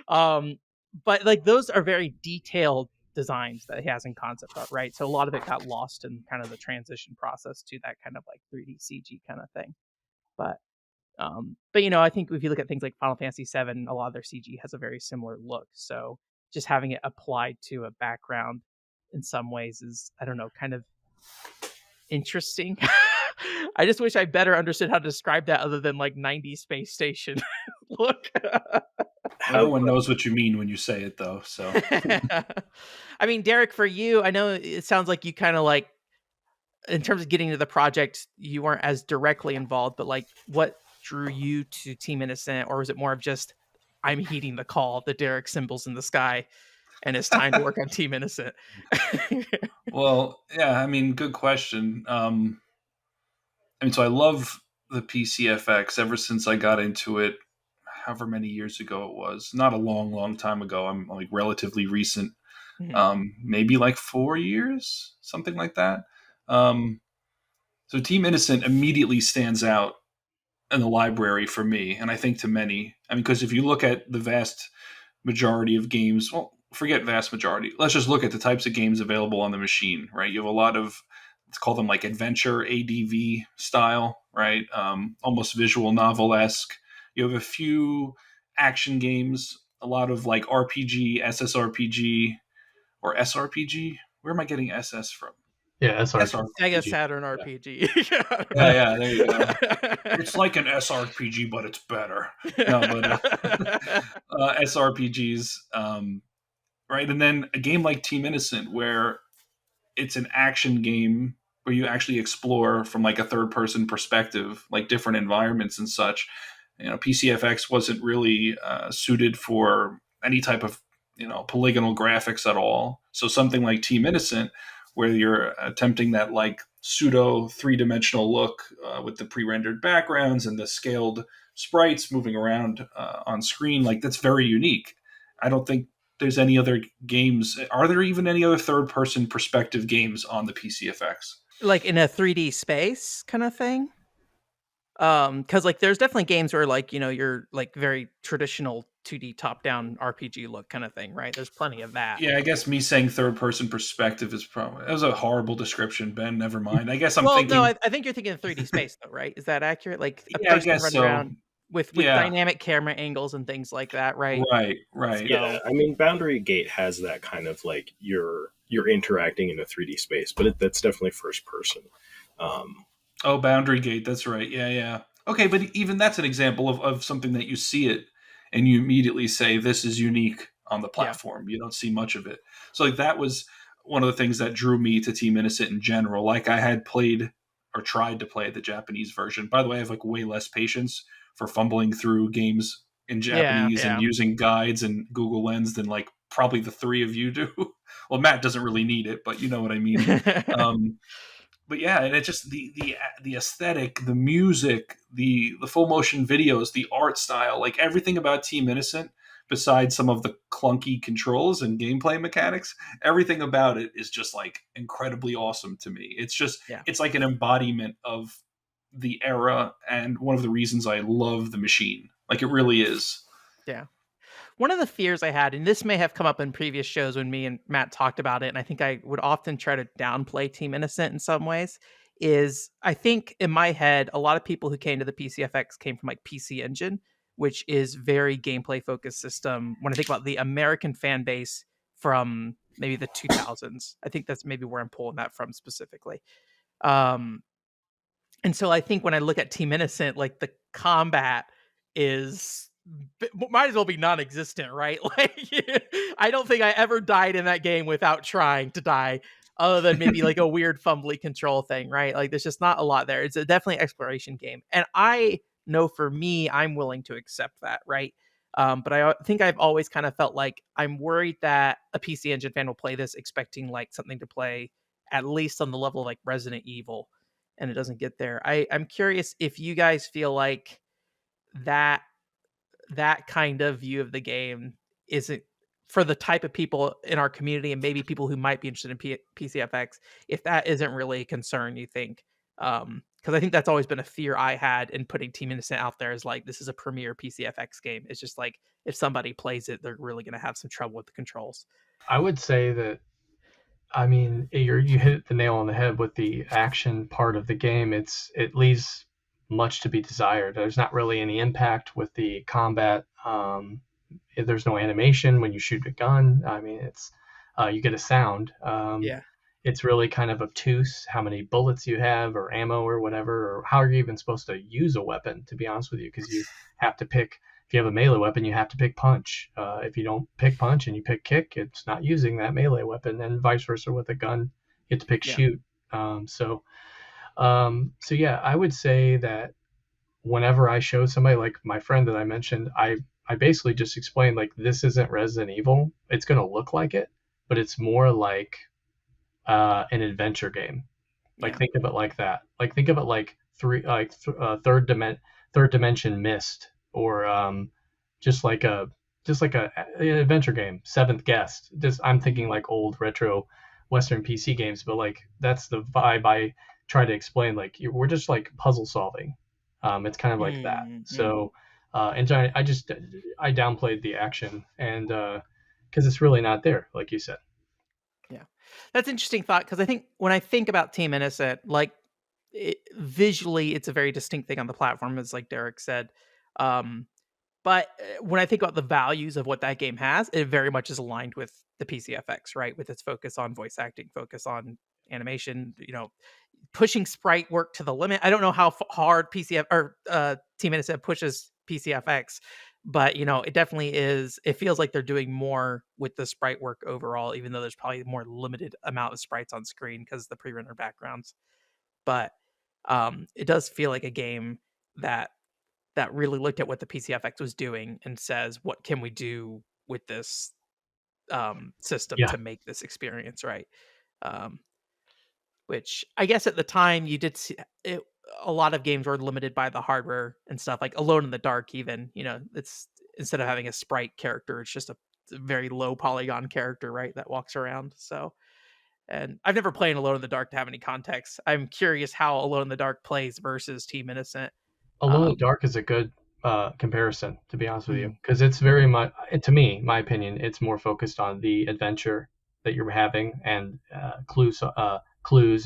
But like those are very detailed designs that he has in concept art, right? So a lot of it got lost in kind of the transition process to that kind of like 3D CG kind of thing. But I think if you look at things like Final Fantasy VII, a lot of their CG has a very similar look. So just having it applied to a background in some ways is, I don't know, kind of interesting. I just wish I better understood how to describe that other than like 90s space station look. Everyone knows what you mean when you say it, though. So, I mean, Derek, for you, I know it sounds like you kind of like, in terms of getting into the project, you weren't as directly involved, but like, what drew you to Team Innocent, or was it more of just, I'm heeding the call, the Derek symbols in the sky, and it's time to work on Team Innocent? well, yeah, I mean, good question. So I love the PCFX ever since I got into it, however many years ago it was. Not a long, long time ago. I'm like relatively recent, maybe like 4 years, something like that. So Team Innocent immediately stands out in the library for me, and I think to many. I mean, because if you look at the vast majority of games, well, forget vast majority. Let's just look at the types of games available on the machine, right? You have a lot of, let's call them like adventure ADV style, right? Almost visual novel esque. You have a few action games, a lot of like RPG, SSRPG, or SRPG. Where am I getting SS from? Yeah, SRPG. Sega Saturn RPG. Yeah, there you go. It's like an SRPG, but it's better. No, but SRPGs, right? And then a game like Team Innocent, where it's an action game where you actually explore from like a third person perspective, like different environments and such. PCFX wasn't really suited for any type of polygonal graphics at all. So something like Team Innocent, where you're attempting that like pseudo 3-dimensional look with the pre-rendered backgrounds and the scaled sprites moving around on screen, like that's very unique. I don't think there's any other games. Are there even any other third-person perspective games on the PCFX? Like in a 3D space kind of thing? Because like there's definitely games where like you're like very traditional 2D top-down RPG look kind of thing, right? There's plenty of that. Yeah, I guess me saying third-person perspective is probably, that was a horrible description, Ben. Never mind. I guess I'm Well, thinking. no, I think you're thinking of 3D space though, right? Is that accurate? Like a Yeah, I person guess running so. around with Yeah. dynamic camera angles and things like that, right? Right. Yeah, I mean, Boundary Gate has that kind of like you're interacting in a 3D space, but that's definitely first person. Oh, Boundary Gate. That's right. Yeah. Okay, but even that's an example of something that you see it and you immediately say this is unique on the platform. You don't see much of it. So like that was one of the things that drew me to Team Innocent in general. Like I had played or tried to play the Japanese version. By the way, I have like way less patience for fumbling through games in Japanese and using guides and Google Lens than like probably the three of you do. Well, Matt doesn't really need it, but you know what I mean. But yeah, and it's just the aesthetic, the music, the full motion videos, the art style, like everything about Team Innocent, besides some of the clunky controls and gameplay mechanics, everything about it is just like incredibly awesome to me. It's just it's like an embodiment of the era and one of the reasons I love the machine. Like it really is. Yeah. One of the fears I had, and this may have come up in previous shows when me and Matt talked about it, and I think I would often try to downplay Team Innocent in some ways, is I think in my head, a lot of people who came to the PCFX came from like PC Engine, which is very gameplay focused system. When I think about the American fan base from maybe the 2000s, I think that's maybe where I'm pulling that from specifically. And so I think when I look at Team Innocent, like the combat is might as well be non-existent, right? Like I don't think I ever died in that game without trying to die, other than maybe like a weird fumbly control thing, right? Like there's just not a lot there. It's a definitely exploration game, and I know for me, I'm willing to accept that, right? But I think I've always kind of felt like I'm worried that a PC Engine fan will play this expecting like something to play at least on the level of like Resident Evil, and it doesn't get there. I'm curious if you guys feel like that kind of view of the game isn't for the type of people in our community and maybe people who might be interested in PCFX, if that isn't really a concern, you think, Because I think that's always been a fear I had in putting Team Innocent out there, is like, this is a premier PCFX game. It's just like, if somebody plays it, they're really going to have some trouble with the controls. I would say that, I mean, you hit the nail on the head with the action part of the game. It leaves much to be desired. There's not really any impact with the combat. There's no animation when you shoot a gun. I mean, it's you get a sound. Yeah. It's really kind of obtuse how many bullets you have or ammo or whatever, or how you're even supposed to use a weapon, to be honest with you, because you have to pick. If you have a melee weapon, you have to pick punch. If you don't pick punch and you pick kick, it's not using that melee weapon, and vice versa with a gun. You have to pick Yeah. shoot. So yeah, I would say that whenever I show somebody, like my friend that I mentioned, I basically just explained, like, this isn't Resident Evil. It's going to look like it, but it's more like an adventure game. Like, Yeah. think of it like that. Like, think of it like third dimension Mist, or just like a an adventure game. Seventh Guest. I'm thinking like old retro Western PC games, but like that's the vibe I try to explain. Like, we're just like puzzle solving. It's kind of like that. So, and I downplayed the action, and because it's really not there, like you said. Yeah, that's an interesting thought, because I think when I think about Team Innocent, like, visually, it's a very distinct thing on the platform, as like Derek said. But when I think about the values of what that game has, it very much is aligned with the PCFX, right? With its focus on voice acting, focus on animation, pushing sprite work to the limit. I don't know how hard PCF or Team Innocent pushes PCFX, but it definitely is. It feels like they're doing more with the sprite work overall, even though there's probably more limited amount of sprites on screen because of the pre-rendered backgrounds. But it does feel like a game that really looked at what the PCFX was doing and says, what can we do with this system Yeah. to make this experience right? Which I guess at the time you did see it, a lot of games were limited by the hardware and stuff, like Alone in the Dark even, it's, instead of having a sprite character, it's just a very low polygon character, right, that walks around. So, and I've never played Alone in the Dark to have any context. I'm curious how Alone in the Dark plays versus Team Innocent. Alone in the Dark is a good comparison, to be honest with you, Mhm. because it's very much, to me, my opinion, it's more focused on the adventure that you're having, and clues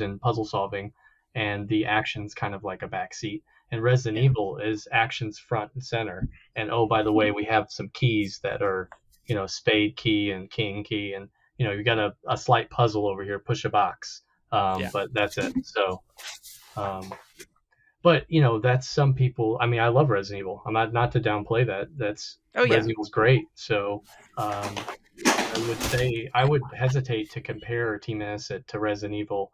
and puzzle solving, and the action's kind of like a backseat. And Resident Yeah. Evil is actions front and center. And oh, by the way, we have some keys that are, spade key and king key, and you got a slight puzzle over here, push a box, Yeah. but that's it. So. But that's some people. I mean, I love Resident Evil. I'm not to downplay that. Oh yeah. Resident Evil's great. So I would say I would hesitate to compare Team Innocent to Resident Evil.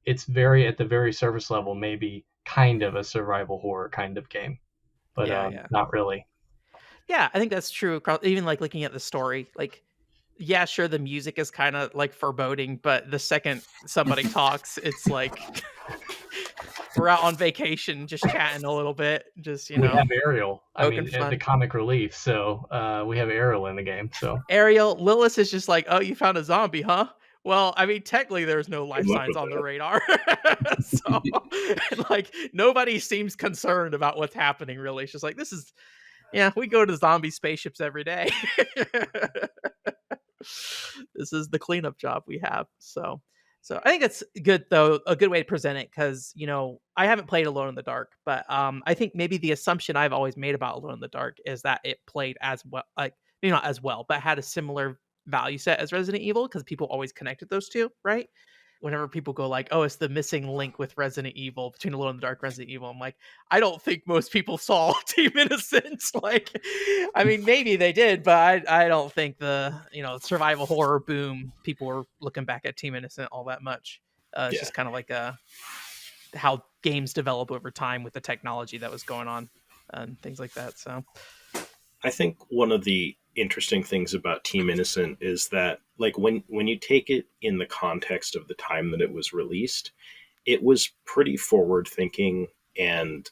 It's very at the very surface level, maybe kind of a survival horror kind of game, but Yeah. not really. Yeah, I think that's true. Even like looking at the story, like, yeah, sure, the music is kind of like foreboding, but the second somebody talks, it's like we're out on vacation, just chatting a little bit, just We have Ariel. I poking mean, fun. the comic relief. So we have Ariel in the game. So Ariel, Lilith is just like, oh, you found a zombie, huh? Well, I mean, technically, there's no life luck signs with on the that. radar, so like nobody seems concerned about what's happening. Really, it's just like, this is, yeah, we go to zombie spaceships every day. This is the cleanup job we have. So I think it's good, though, a good way to present it, because I haven't played Alone in the Dark, but I think maybe the assumption I've always made about Alone in the Dark is that it played as well, like, maybe not as well, but had a similar value set as Resident Evil, because people always connected those two, right? Whenever people go like, oh, it's the missing link with Resident Evil, between Alone in the Dark and Resident Evil, I'm like, I don't think most people saw Team Innocent. Like, I mean, maybe they did, but I don't think the survival horror boom, people were looking back at Team Innocent all that much. It's just kind of like how games develop over time with the technology that was going on and things like that. So I think one of the interesting things about Team Innocent is that, like, when you take it in the context of the time that it was released, it was pretty forward thinking and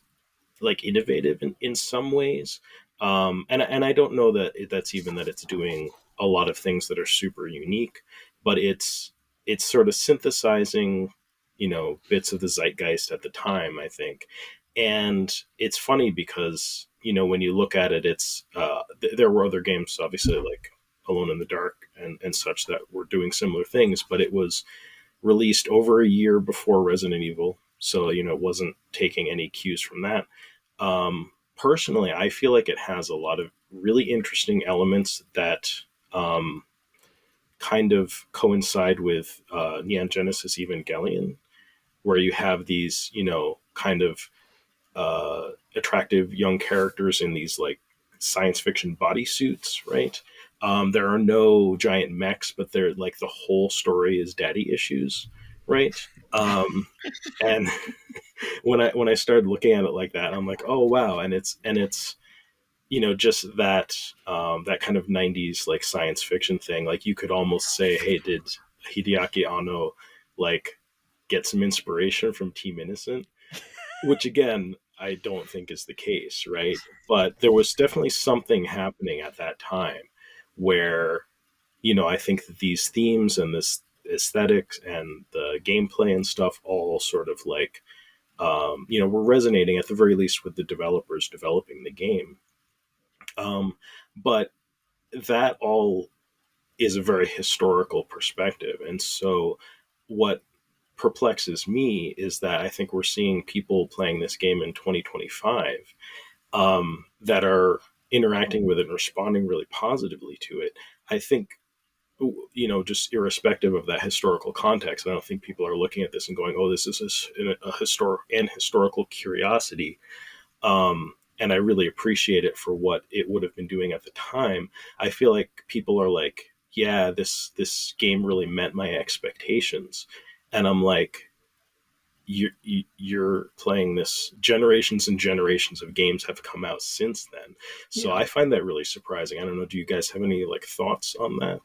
like innovative in some ways. And I don't know that that's even that it's doing a lot of things that are super unique, but it's sort of synthesizing bits of the zeitgeist at the time, I think. And it's funny because, when you look at it, it's there were other games, obviously, like Alone in the Dark and such, that were doing similar things, but it was released over a year before Resident Evil. So, it wasn't taking any cues from that. Personally, I feel like it has a lot of really interesting elements that kind of coincide with Neon Genesis Evangelion, where you have these, kind of attractive young characters in these like science fiction bodysuits, right? There are no giant mechs, but they're like the whole story is daddy issues, right? And when I started looking at it like that, I'm like, oh wow, and it's just that kind of 90s like science fiction thing. Like you could almost say, hey, did Hideaki Anno like get some inspiration from Team Innocent? Which again, I don't think is the case, right? But there was definitely something happening at that time where, I think that these themes and this aesthetics and the gameplay and stuff all sort of like, were resonating at the very least with the developers developing the game. But that all is a very historical perspective. And so what perplexes me is that I think we're seeing people playing this game in 2025 that are interacting with it and responding really positively to it. I think, just irrespective of that historical context, I don't think people are looking at this and going, oh, this is a historical curiosity. And I really appreciate it for what it would have been doing at the time. I feel like people are like, yeah, this game really met my expectations. And I'm like, you're playing this. Generations and generations of games have come out since then. So Yeah. I find that really surprising. I don't know. Do you guys have any like thoughts on that?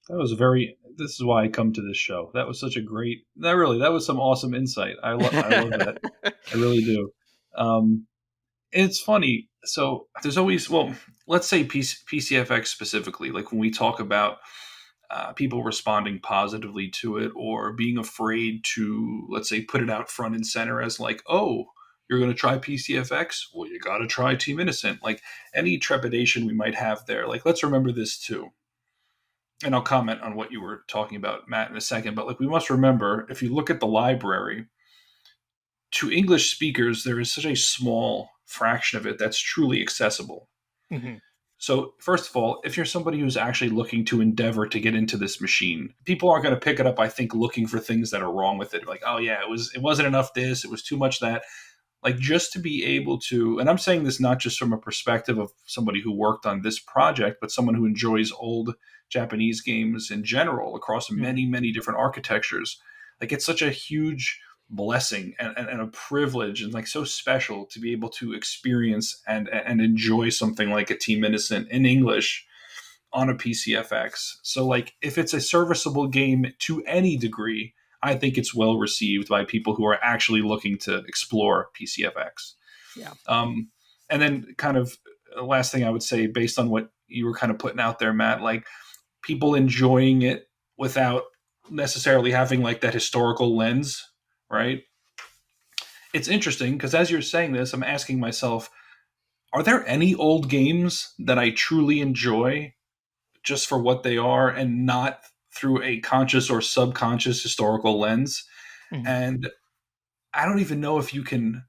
This is why I come to this show. That was such a great, that was some awesome insight. I love that. I really do. It's funny. So there's always, well, let's say PCFX specifically, like when we talk about people responding positively to it or being afraid to, let's say, put it out front and center as like, oh, you're going to try PCFX? Well, you got to try Team Innocent. Like any trepidation we might have there, like, let's remember this too. And I'll comment on what you were talking about, Matt, in a second. But like, we must remember, if you look at the library, to English speakers, there is such a small fraction of it that's truly accessible. Mm-hmm. So, first of all, if you're somebody who's actually looking to endeavor to get into this machine, people aren't going to pick it up, I think, looking for things that are wrong with it. Like, oh yeah, it wasn't enough this, it was too much that. Like, just to be able to, and I'm saying this not just from a perspective of somebody who worked on this project, but someone who enjoys old Japanese games in general across many, many different architectures. Like, it's such a huge blessing and a privilege and like so special to be able to experience and enjoy something like a Team Innocent in English on a PCFX. So like if it's a serviceable game to any degree, I think it's well received by people who are actually looking to explore PCFX. Yeah. And then kind of the last thing I would say based on what you were kind of putting out there, Matt, like people enjoying it without necessarily having like that historical lens, right? It's interesting because as you're saying this, I'm asking myself, are there any old games that I truly enjoy just for what they are and not through a conscious or subconscious historical lens? Mm-hmm. And I don't even know if you can,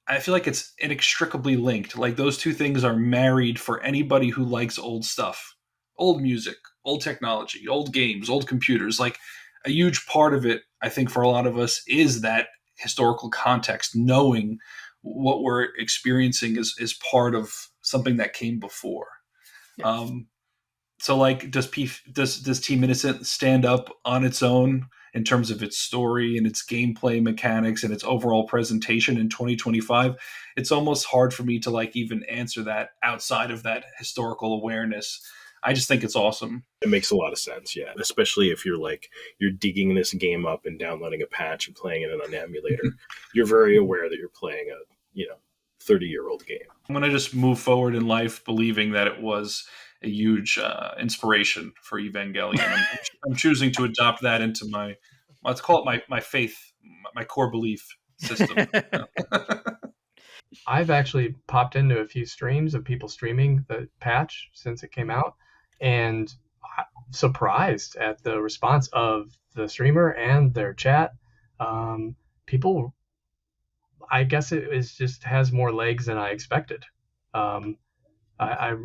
I feel like it's inextricably linked. Like those two things are married for anybody who likes old stuff, old music, old technology, old games, old computers. Like a huge part of it, I think, for a lot of us is that historical context, knowing what we're experiencing is part of something that came before. Yes. So, like, does Team Innocent stand up on its own in terms of its story and its gameplay mechanics and its overall presentation in 2025? It's almost hard for me to like even answer that outside of that historical awareness. I just think it's awesome. It makes a lot of sense, yeah. Especially if you're digging this game up and downloading a patch and playing it on an emulator. You're very aware that you're playing a 30-year-old game. I'm going to just move forward in life believing that it was a huge inspiration for Evangelion. I'm choosing to adopt that into my let's call it my faith, my core belief system. I've actually popped into a few streams of people streaming the patch since it came out, and surprised at the response of the streamer and their chat. People, I guess it is just has more legs than I expected. Um, I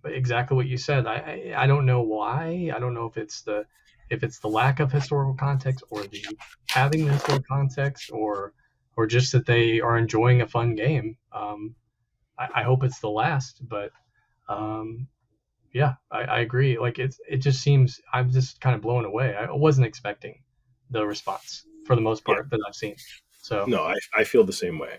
exactly what you said. I don't know why. I don't know if it's the lack of historical context or the having the historical context or just that they are enjoying a fun game. I hope it's the last, but um, yeah, I agree. Like it just seems I'm just kind of blown away. I wasn't expecting the response for the most Yeah. part that I've seen. So No, I feel the same way.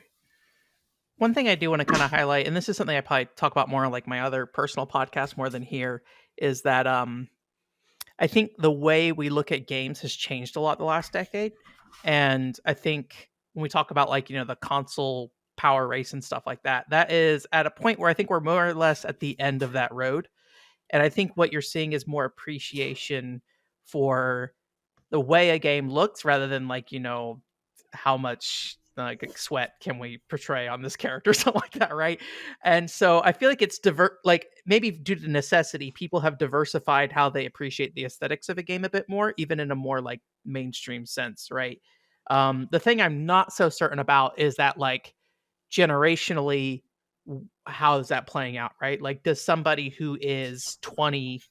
One thing I do want to kind of highlight, and this is something I probably talk about more on like my other personal podcast more than here, is that I think the way we look at games has changed a lot the last decade. And I think when we talk about like, the console power race and stuff like that, that is at a point where I think we're more or less at the end of that road. And I think what you're seeing is more appreciation for the way a game looks rather than like, how much like sweat can we portray on this character, something like that, right? And so I feel like it's like maybe due to necessity, people have diversified how they appreciate the aesthetics of a game a bit more, even in a more like mainstream sense, right? The thing I'm not so certain about is that like generationally, how is that playing out, right? Like, does somebody who is 20,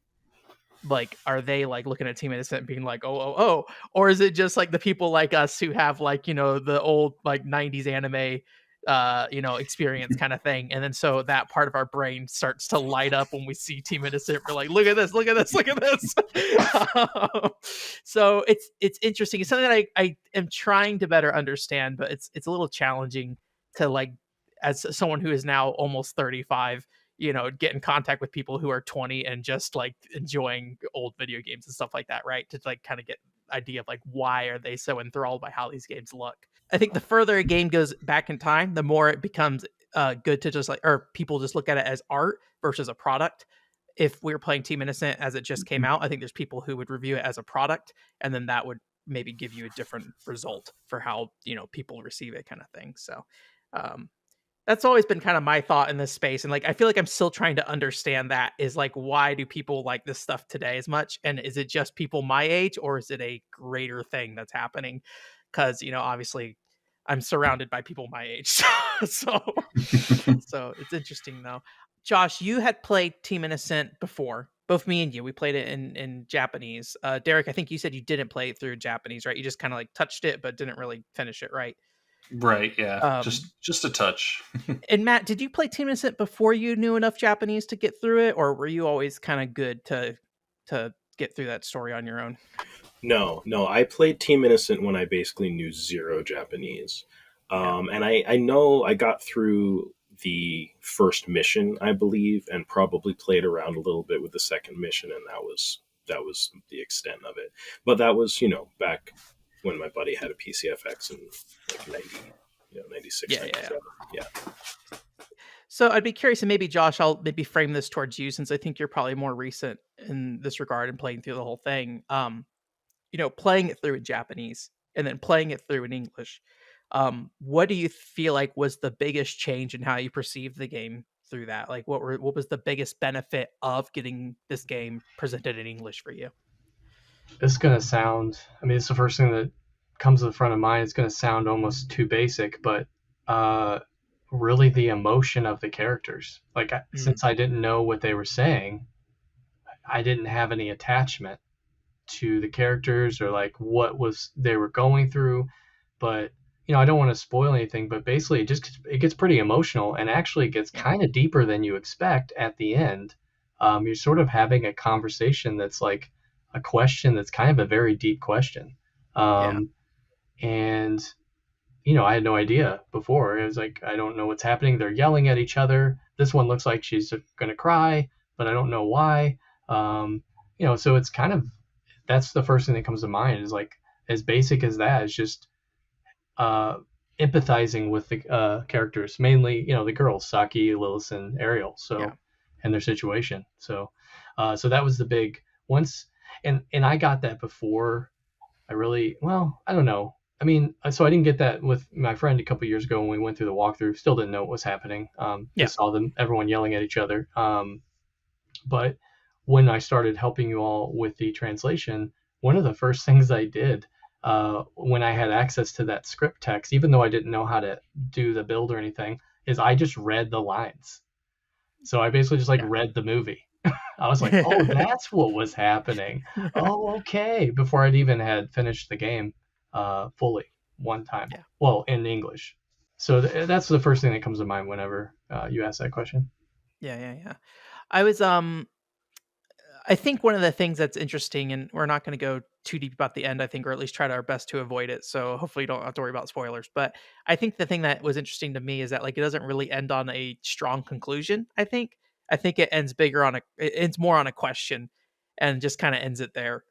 like, are they like looking at Team Innocent being like, oh, or is it just like the people like us who have like, the old like 90s anime experience kind of thing, and then so that part of our brain starts to light up when we see Team Innocent. We're like, look at this, look at this, look at this. So it's interesting. It's something that I am trying to better understand, but it's a little challenging to like, as someone who is now almost 35, get in contact with people who are 20 and just like enjoying old video games and stuff like that, right? To like kind of get idea of like why are they so enthralled by how these games look. I think the further a game goes back in time, the more it becomes good to just like, or people just look at it as art versus a product. If we were playing Team Innocent as it just came out, I think there's people who would review it as a product, and then that would maybe give you a different result for how people receive it, kind of thing. So that's always been kind of my thought in this space. And like, I feel like I'm still trying to understand that is like, why do people like this stuff today as much? And is it just people my age, or is it a greater thing that's happening? Because, obviously I'm surrounded by people my age. So it's interesting though. Josh, you had played Team Innocent before. Both me and you, we played it in Japanese. Derek, I think you said you didn't play it through Japanese, right? You just kind of like touched it, but didn't really finish it, right? Right, yeah. Um, Just a touch. And Matt, did you play Team Innocent before you knew enough Japanese to get through it, or were you always kind of good to get through that story on your own? No, I played Team Innocent when I basically knew zero Japanese. And I know I got through the first mission, I believe, and probably played around a little bit with the second mission, and that was the extent of it. But that was, back when my buddy had a PCFX in like 96, Yeah, 97. Yeah. So I'd be curious, and maybe Josh, I'll maybe frame this towards you, since I think you're probably more recent in this regard and playing through the whole thing. Playing it through in Japanese and then playing it through in English. What do you feel like was the biggest change in how you perceived the game through that? Like, what was the biggest benefit of getting this game presented in English for you? it's going to sound, I mean, it's the first thing that comes to the front of mind. It's going to sound almost too basic, but really the emotion of the characters. Like, since I didn't know what they were saying, I didn't have any attachment to the characters or like what was they were going through. But I don't want to spoil anything, but basically it gets pretty emotional and actually gets kind of deeper than you expect at the end. You're sort of having a conversation that's like a question that's kind of a very deep question. And I had no idea before. It was like, I don't know what's happening. They're yelling at each other. This one looks like she's going to cry, but I don't know why. So it's kind of, that's the first thing that comes to mind, is like, as basic as that, is just empathizing with the characters, mainly, the girls, Saki, Lilith, and Ariel. And their situation. So that was the big once. And I got that before I don't know. I mean, so I didn't get that with my friend a couple years ago when we went through the walkthrough. Still didn't know what was happening. Yeah. Just saw everyone yelling at each other. But when I started helping you all with the translation, one of the first things I did when I had access to that script text, even though I didn't know how to do the build or anything, is I just read the lines. So I basically just like read the movie. I was like, oh, that's what was happening. Oh, okay. Before I'd even had finished the game fully one time. Yeah. Well, in English. So that's the first thing that comes to mind whenever you ask that question. Yeah. I was I think one of the things that's interesting, and we're not going to go too deep about the end, I think, or at least try our best to avoid it. So hopefully you don't have to worry about spoilers. But I think the thing that was interesting to me is that like it doesn't really end on a strong conclusion. I think it ends it ends more on a question, and just kind of ends it there.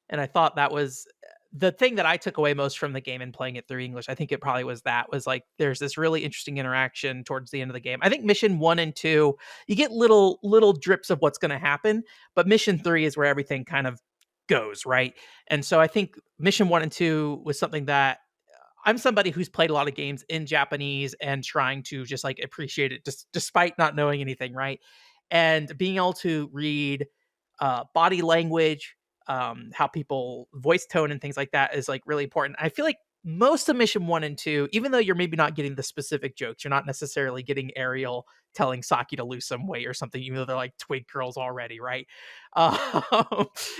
And I thought that was the thing that I took away most from the game and playing it through English. I think it probably was like there's this really interesting interaction towards the end of the game. I think mission 1 and 2, you get little drips of what's going to happen, but mission 3 is where everything kind of goes, right? And so I think mission 1 and 2 was something that I'm somebody who's played a lot of games in Japanese and trying to just like appreciate it just despite not knowing anything, right? And being able to read body language, how people voice tone and things like that is like really important. I feel like most of mission 1 and 2, even though you're maybe not getting the specific jokes, you're not necessarily getting Ariel telling Saki to lose some weight or something, even though they're like twig girls already, right?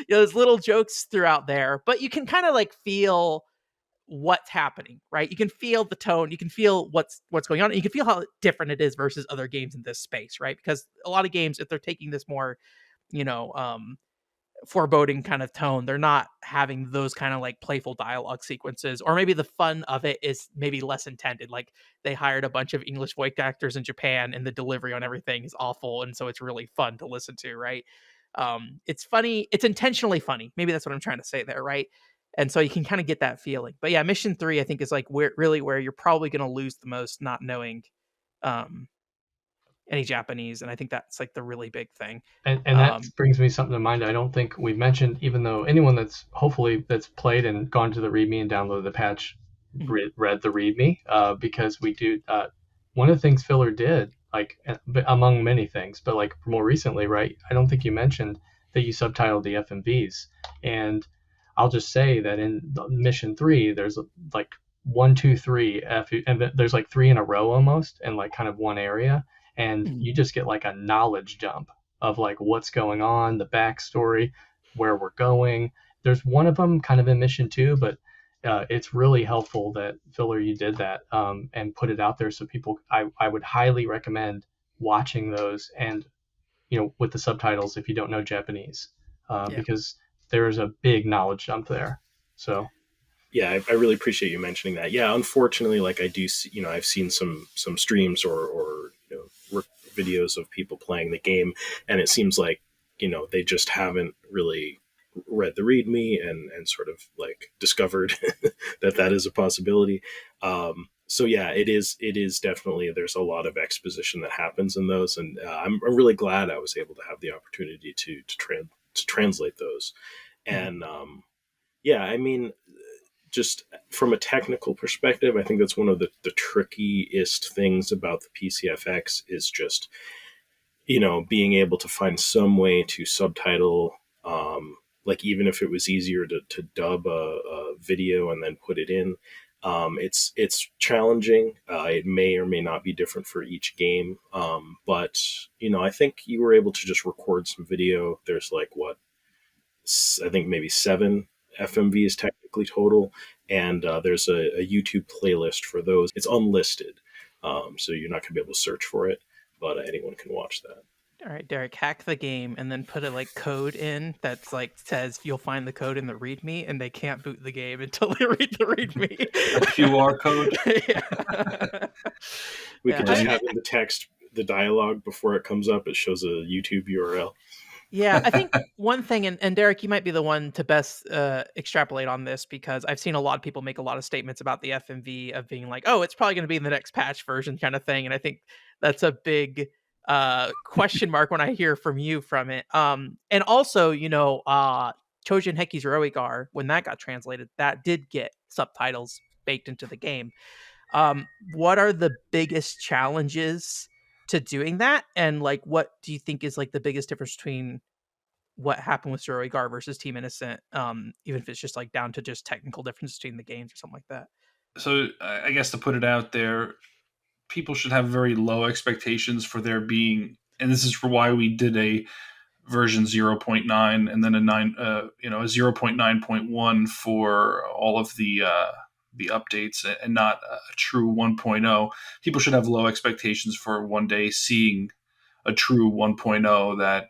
There's little jokes throughout there, but you can kind of like feel what's happening, right? You can feel the tone, you can feel what's going on, and you can feel how different it is versus other games in this space, right? Because a lot of games, if they're taking this more, you know, foreboding kind of tone, they're not having those kind of like playful dialogue sequences, or maybe the fun of it is maybe less intended. Like they hired a bunch of English voice actors in Japan and the delivery on everything is awful, and so it's really fun to listen to, right? It's funny, it's intentionally funny, maybe that's what I'm trying to say there, right? And so you can kind of get that feeling. But yeah, mission 3 I think is like where you're probably going to lose the most, not knowing um any Japanese, and I think that's like the really big thing. And that brings me something to mind. I don't think we've mentioned, even though anyone that's played and gone to the README and downloaded the patch read the README, because we do. One of the things Filler did, like among many things, but like more recently, right? I don't think you mentioned that you subtitled the FMVs, and I'll just say that in mission 3, there's like 1, 2, 3, and there's like 3 in a row almost, in like kind of one area. And you just get like a knowledge dump of like what's going on, the backstory, where we're going. There's one of them kind of in mission 2, but it's really helpful that Filler you did that and put it out there so people. I would highly recommend watching those, and with the subtitles if you don't know Japanese, because there's a big knowledge dump there. So. Yeah, I really appreciate you mentioning that. Yeah, unfortunately, like I do, I've seen some streams or videos of people playing the game, and it seems like they just haven't really read the README and sort of like discovered that is a possibility. So yeah, it is definitely, there's a lot of exposition that happens in those, and I'm really glad I was able to have the opportunity to translate those, and yeah, I mean, just from a technical perspective, I think that's one of the trickiest things about the PCFX is just, being able to find some way to subtitle, like even if it was easier to dub a video and then put it in, it's challenging. It may or may not be different for each game. But, I think you were able to just record some video. There's like I think maybe 7 FMVs technically total, and there's a YouTube playlist for those. It's unlisted, so you're not going to be able to search for it, but anyone can watch that. All right, Derek, hack the game and then put a like code in that's like says you'll find the code in the README, and they can't boot the game until they read the README. A QR code. We can just have in the text the dialogue before it comes up. It shows a YouTube URL. Yeah, I think one thing, and Derek, you might be the one to best extrapolate on this, because I've seen a lot of people make a lot of statements about the FMV of being like, oh, it's probably going to be in the next patch version kind of thing. And I think that's a big question mark when I hear from you from it. And also, Chojin Heki's Roigar, when that got translated, that did get subtitles baked into the game. What are the biggest challenges to doing that? And like, what do you think is like the biggest difference between what happened with Roigar versus Team Innocent? Even if it's just like down to just technical difference between the games or something like that. So I guess to put it out there, people should have very low expectations for there being, and this is for why we did a version 0.9 and then a 0.9.1 for all of the updates and not a true 1.0. People should have low expectations for one day seeing a true 1.0 that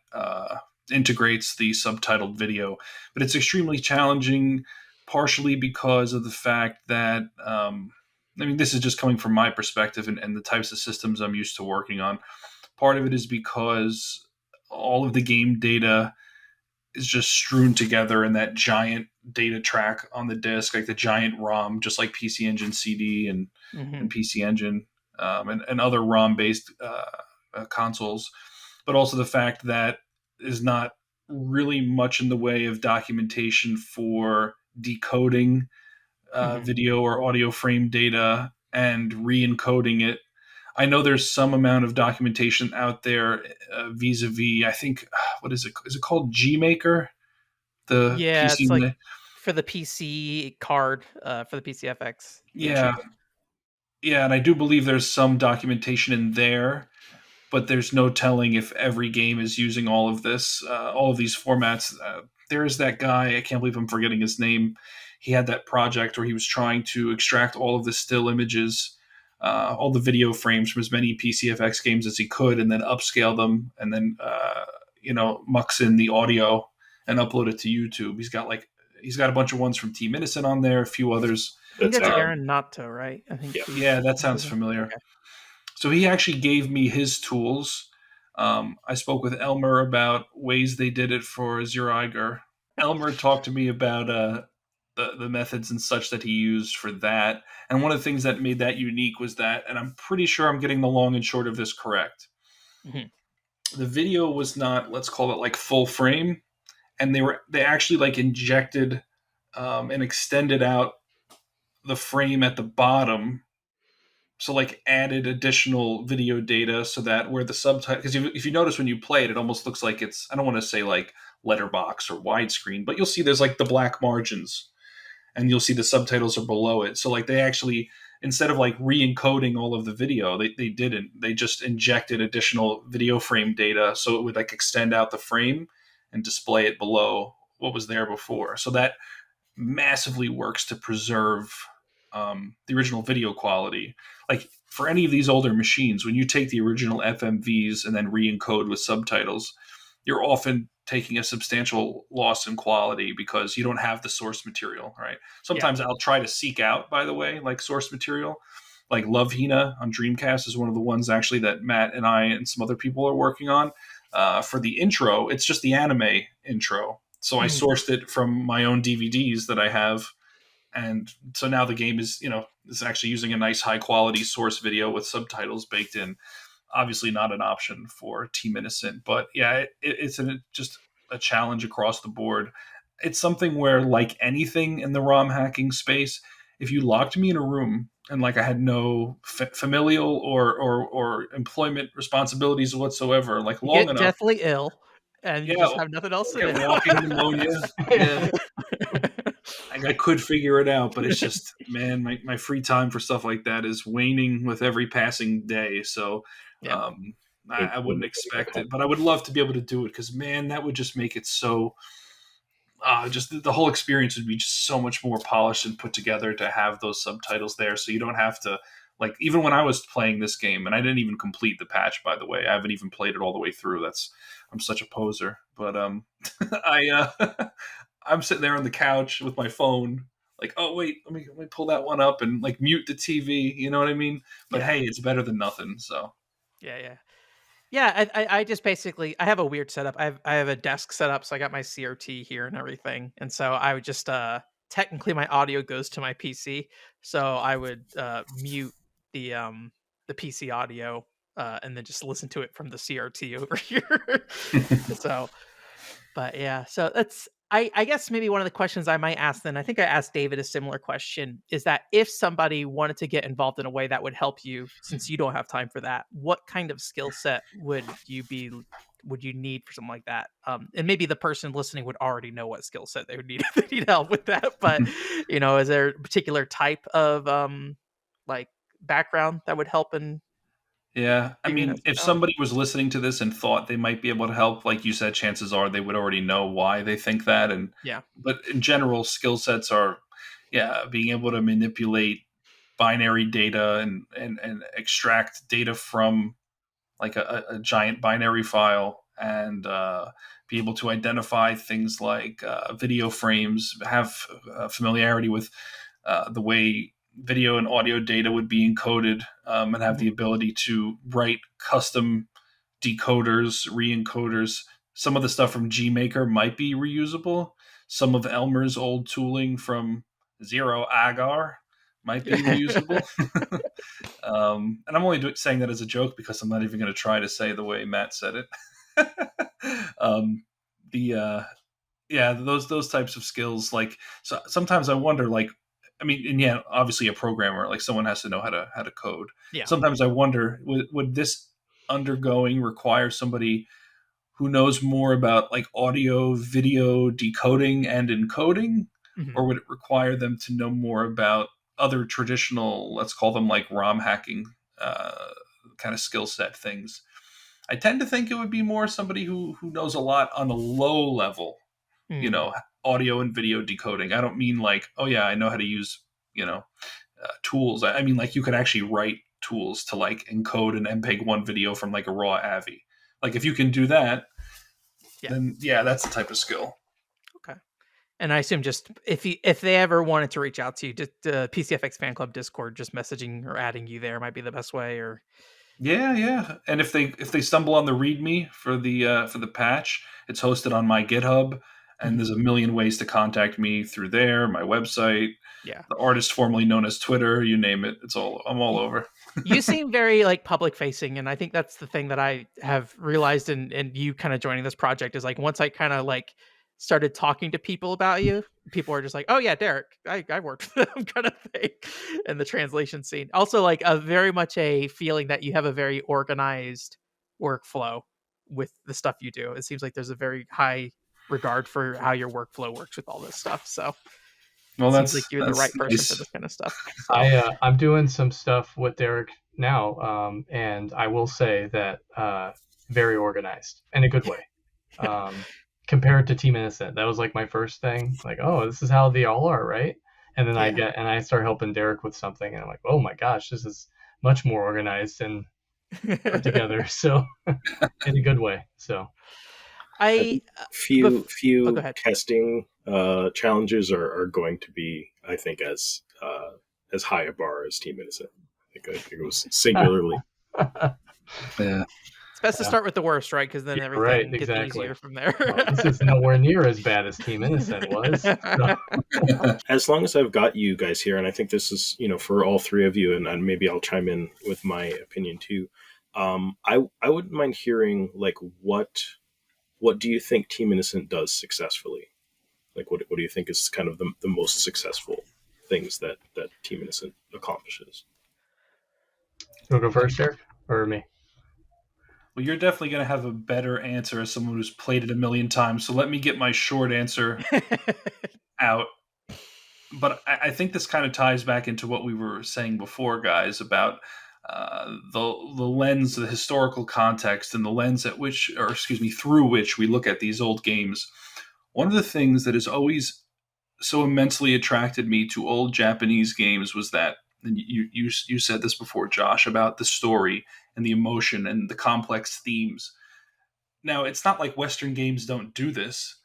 integrates the subtitled video. But it's extremely challenging, partially because of the fact that, I mean, this is just coming from my perspective and the types of systems I'm used to working on. Part of it is because all of the game data is just strewn together in that giant data track on the disk, like the giant ROM, just like PC Engine CD and PC Engine and other ROM based consoles. But also the fact that is not really much in the way of documentation for decoding video or audio frame data and re-encoding it. I know there's some amount of documentation out there vis-a-vis, I think, what is it? Is it called GMaker? The Yeah, PC. it's like for the PC card, for the PCFX. Yeah. Yeah, and I do believe there's some documentation in there, but there's no telling if every game is using all of this, all of these formats. There is that guy, I can't believe I'm forgetting his name. He had that project where he was trying to extract all of the still images, all the video frames from as many PCFX games as he could, and then upscale them, and then mux in the audio and upload it to YouTube. He's got a bunch of ones from Team Innocent on there, a few others. I think that's Aaron Nato, right? I think. Yeah, that sounds familiar. Okay. So he actually gave me his tools. I spoke with Elmer about ways they did it for Zero Eiger. Elmer talked to me about the methods and such that he used for that. And one of the things that made that unique was that, and I'm pretty sure I'm getting the long and short of this correct. Mm-hmm. The video was not, let's call it like full frame, and they actually like injected and extended out the frame at the bottom. So like added additional video data so that where the subtitle, because if you notice when you play it, it almost looks like it's, I don't want to say like letterbox or widescreen, but you'll see there's like the black margins and you'll see the subtitles are below it. So like they actually, instead of like re-encoding all of the video, they didn't. They just injected additional video frame data so it would like extend out the frame and display it below what was there before. So that massively works to preserve the original video quality. Like for any of these older machines, when you take the original FMVs and then re-encode with subtitles, you're often taking a substantial loss in quality because you don't have the source material, right? Sometimes I'll try to seek out, by the way, like source material. Like Love Hina on Dreamcast is one of the ones actually that Matt and I and some other people are working on. For the intro, it's just the anime intro. So I sourced it from my own DVDs that I have. And so now the game is actually using a nice high quality source video with subtitles baked in. Obviously not an option for Team Innocent, but yeah, it's just a challenge across the board. It's something where, like anything in the ROM hacking space, if you locked me in a room and like I had no familial or employment responsibilities whatsoever, like long enough, deathly ill, and you just have nothing else to do. Walking pneumonia. Yeah. I could figure it out, but it's just, man, my free time for stuff like that is waning with every passing day. So I wouldn't expect it, but I would love to be able to do it because, man, that would just make it so, just the whole experience would be just so much more polished and put together to have those subtitles there. So you don't have to, like, even when I was playing this game, and I didn't even complete the patch, by the way, I haven't even played it all the way through. I'm such a poser, but I'm sitting there on the couch with my phone, like, oh wait, let me pull that one up and like mute the TV. You know what I mean? But hey, it's better than nothing. So yeah. I just basically I have a weird setup. I have a desk set up, so I got my CRT here and everything, and so I would just technically my audio goes to my PC, so I would mute the PC audio and then just listen to it from the CRT over here. So. But yeah, so I guess maybe one of the questions I might ask then, I think I asked David a similar question, is that if somebody wanted to get involved in a way that would help you, since you don't have time for that, what kind of skill set would you need for something like that? And maybe the person listening would already know what skill set they would need if they need help with that. But is there a particular type of like background that would help in Yeah, I figuring that mean, stuff if out? somebody was listening to this and thought they might be able to help, like you said, chances are they would already know why they think that. And Yeah. but in general, skill sets are, yeah, being able to manipulate binary data and extract data from like a giant binary file and be able to identify things like video frames, have familiarity with the way video and audio data would be encoded, and have the Mhm. ability to write custom decoders, re-encoders. Some of the stuff from GMaker might be reusable. Some of Elmer's old tooling from Zero Agar might be reusable. And I'm only saying that as a joke because I'm not even going to try to say the way Matt said it. The Yeah, those types of skills. Like, so sometimes I wonder, like, I mean, and yeah, obviously a programmer, like someone has to know how to code. Yeah. Sometimes I wonder, would this undergoing require somebody who knows more about like audio, video decoding and encoding, Mhm. or would it require them to know more about other traditional, let's call them like ROM hacking uh, kind of skill set things? I tend to think it would be more somebody who knows a lot on a low level, you Mm. know, audio and video decoding. I don't mean like, oh yeah, I know how to use, tools. I mean like you could actually write tools to like encode an MPEG-1 video from like a raw AVI. Like if you can do that, Yeah. then yeah, that's the type of skill. Okay. And I assume just if they ever wanted to reach out to you, just PCFX fan club Discord, just messaging or adding you there might be the best way. Or Yeah, yeah. And if they stumble on the README for the patch, it's hosted on my GitHub, and Mhm. there's a million ways to contact me through there, my website, Yeah, the artist formerly known as Twitter, you name it. I'm all Y- over. you seem very like public facing, and I think that's the thing that I have realized. And you kind of joining this project is like once I kind of like started talking to people about you, people are just like, oh yeah, Derek, I worked with them kind of thing, and the translation scene. Also, like a very much a feeling that you have a very organized workflow with the stuff you do. It seems like there's a very high regard for how your workflow works with all this stuff. So Well, it seems like that's you're the that's right person for nice. this kind of stuff. So I'm doing some stuff with Derek now, and I will say that very organized in a good way. Um, Compared to Team Innocent, that was like my first thing. Like, oh, this is how they all are, right? And then yeah. I start helping Derek with something, and I'm like, oh my gosh, this is much more organized and put together. So in a good way. So I Few bef- oh, go few ahead. testing challenges are going to be, I think, as high a bar as Team Innocent. I think it was singularly. Yeah. It's best to yeah, start with the worst, right? Because then right, everything gets exactly. easier from there. Well, this is nowhere near as bad as Team Innocent was. So, As long as I've got you guys here, and I think this is, for all three of you, and maybe I'll chime in with my opinion too. I wouldn't mind hearing like what do you think Team Innocent does successfully? Like what do you think is kind of the most successful things that Team Innocent accomplishes? you'll go first, Derek, or me? Well, you're definitely going to have a better answer as someone who's played it a million times. So let me get my short answer out. But I think this kind of ties back into what we were saying before, guys, about the lens, the historical context, and the lens at which, or excuse me, through which we look at these old games. One of the things that has always so immensely attracted me to old Japanese games was that, and you said this before, Josh, about the story and the emotion and the complex themes. Now, it's not like Western games don't do this,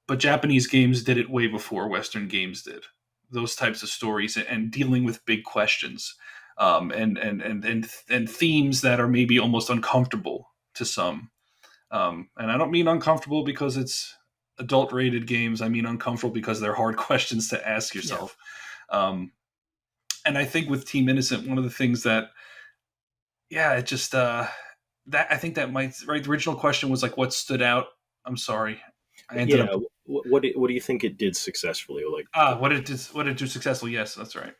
but Japanese games did it way before Western games did. Those types of stories and dealing with big questions, and themes that are maybe almost uncomfortable to some. And I don't mean uncomfortable because it's adult rated games. I mean uncomfortable because they're hard questions to ask Yeah. yourself. Um, and I think with Team Innocent, one of the things that, yeah, it just that I think that might right. The original question was like, what stood out? I'm sorry. I ended Yeah. up What do you think it did successfully? Like, what did it do successfully? Yes, that's right.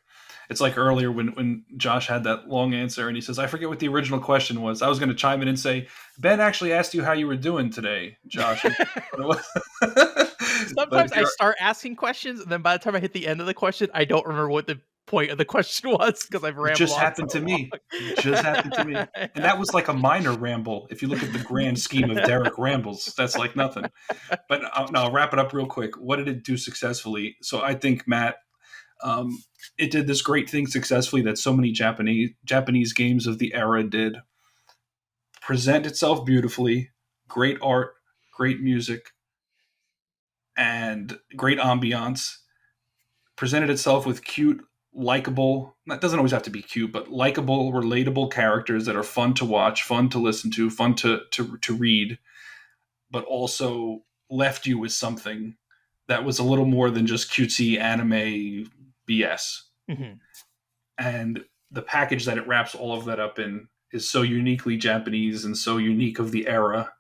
It's like earlier when Josh had that long answer and he says, I forget what the original question was. I was going to chime in and say, Ben actually asked you how you were doing today, Josh. But Sometimes I start asking questions, and then by the time I hit the end of the question, I don't remember what the point of the question was because I've it rambled just on so happened to long. me. It just happened to me. And that was like a minor ramble. If you look at the grand scheme of Derek rambles, that's like nothing. But no, I'll wrap it up real quick. What did it do successfully? So I think, Matt, it did this great thing successfully that so many Japanese games of the era did. Present itself beautifully, great art, great music, and great ambiance. Presented itself with cute, likable, that doesn't always have to be cute, but likable, relatable characters that are fun to watch, fun to listen to, fun to read, but also left you with something that was a little more than just cutesy anime BS. Mm-hmm. And the package that it wraps all of that up in is so uniquely Japanese and so unique of the era.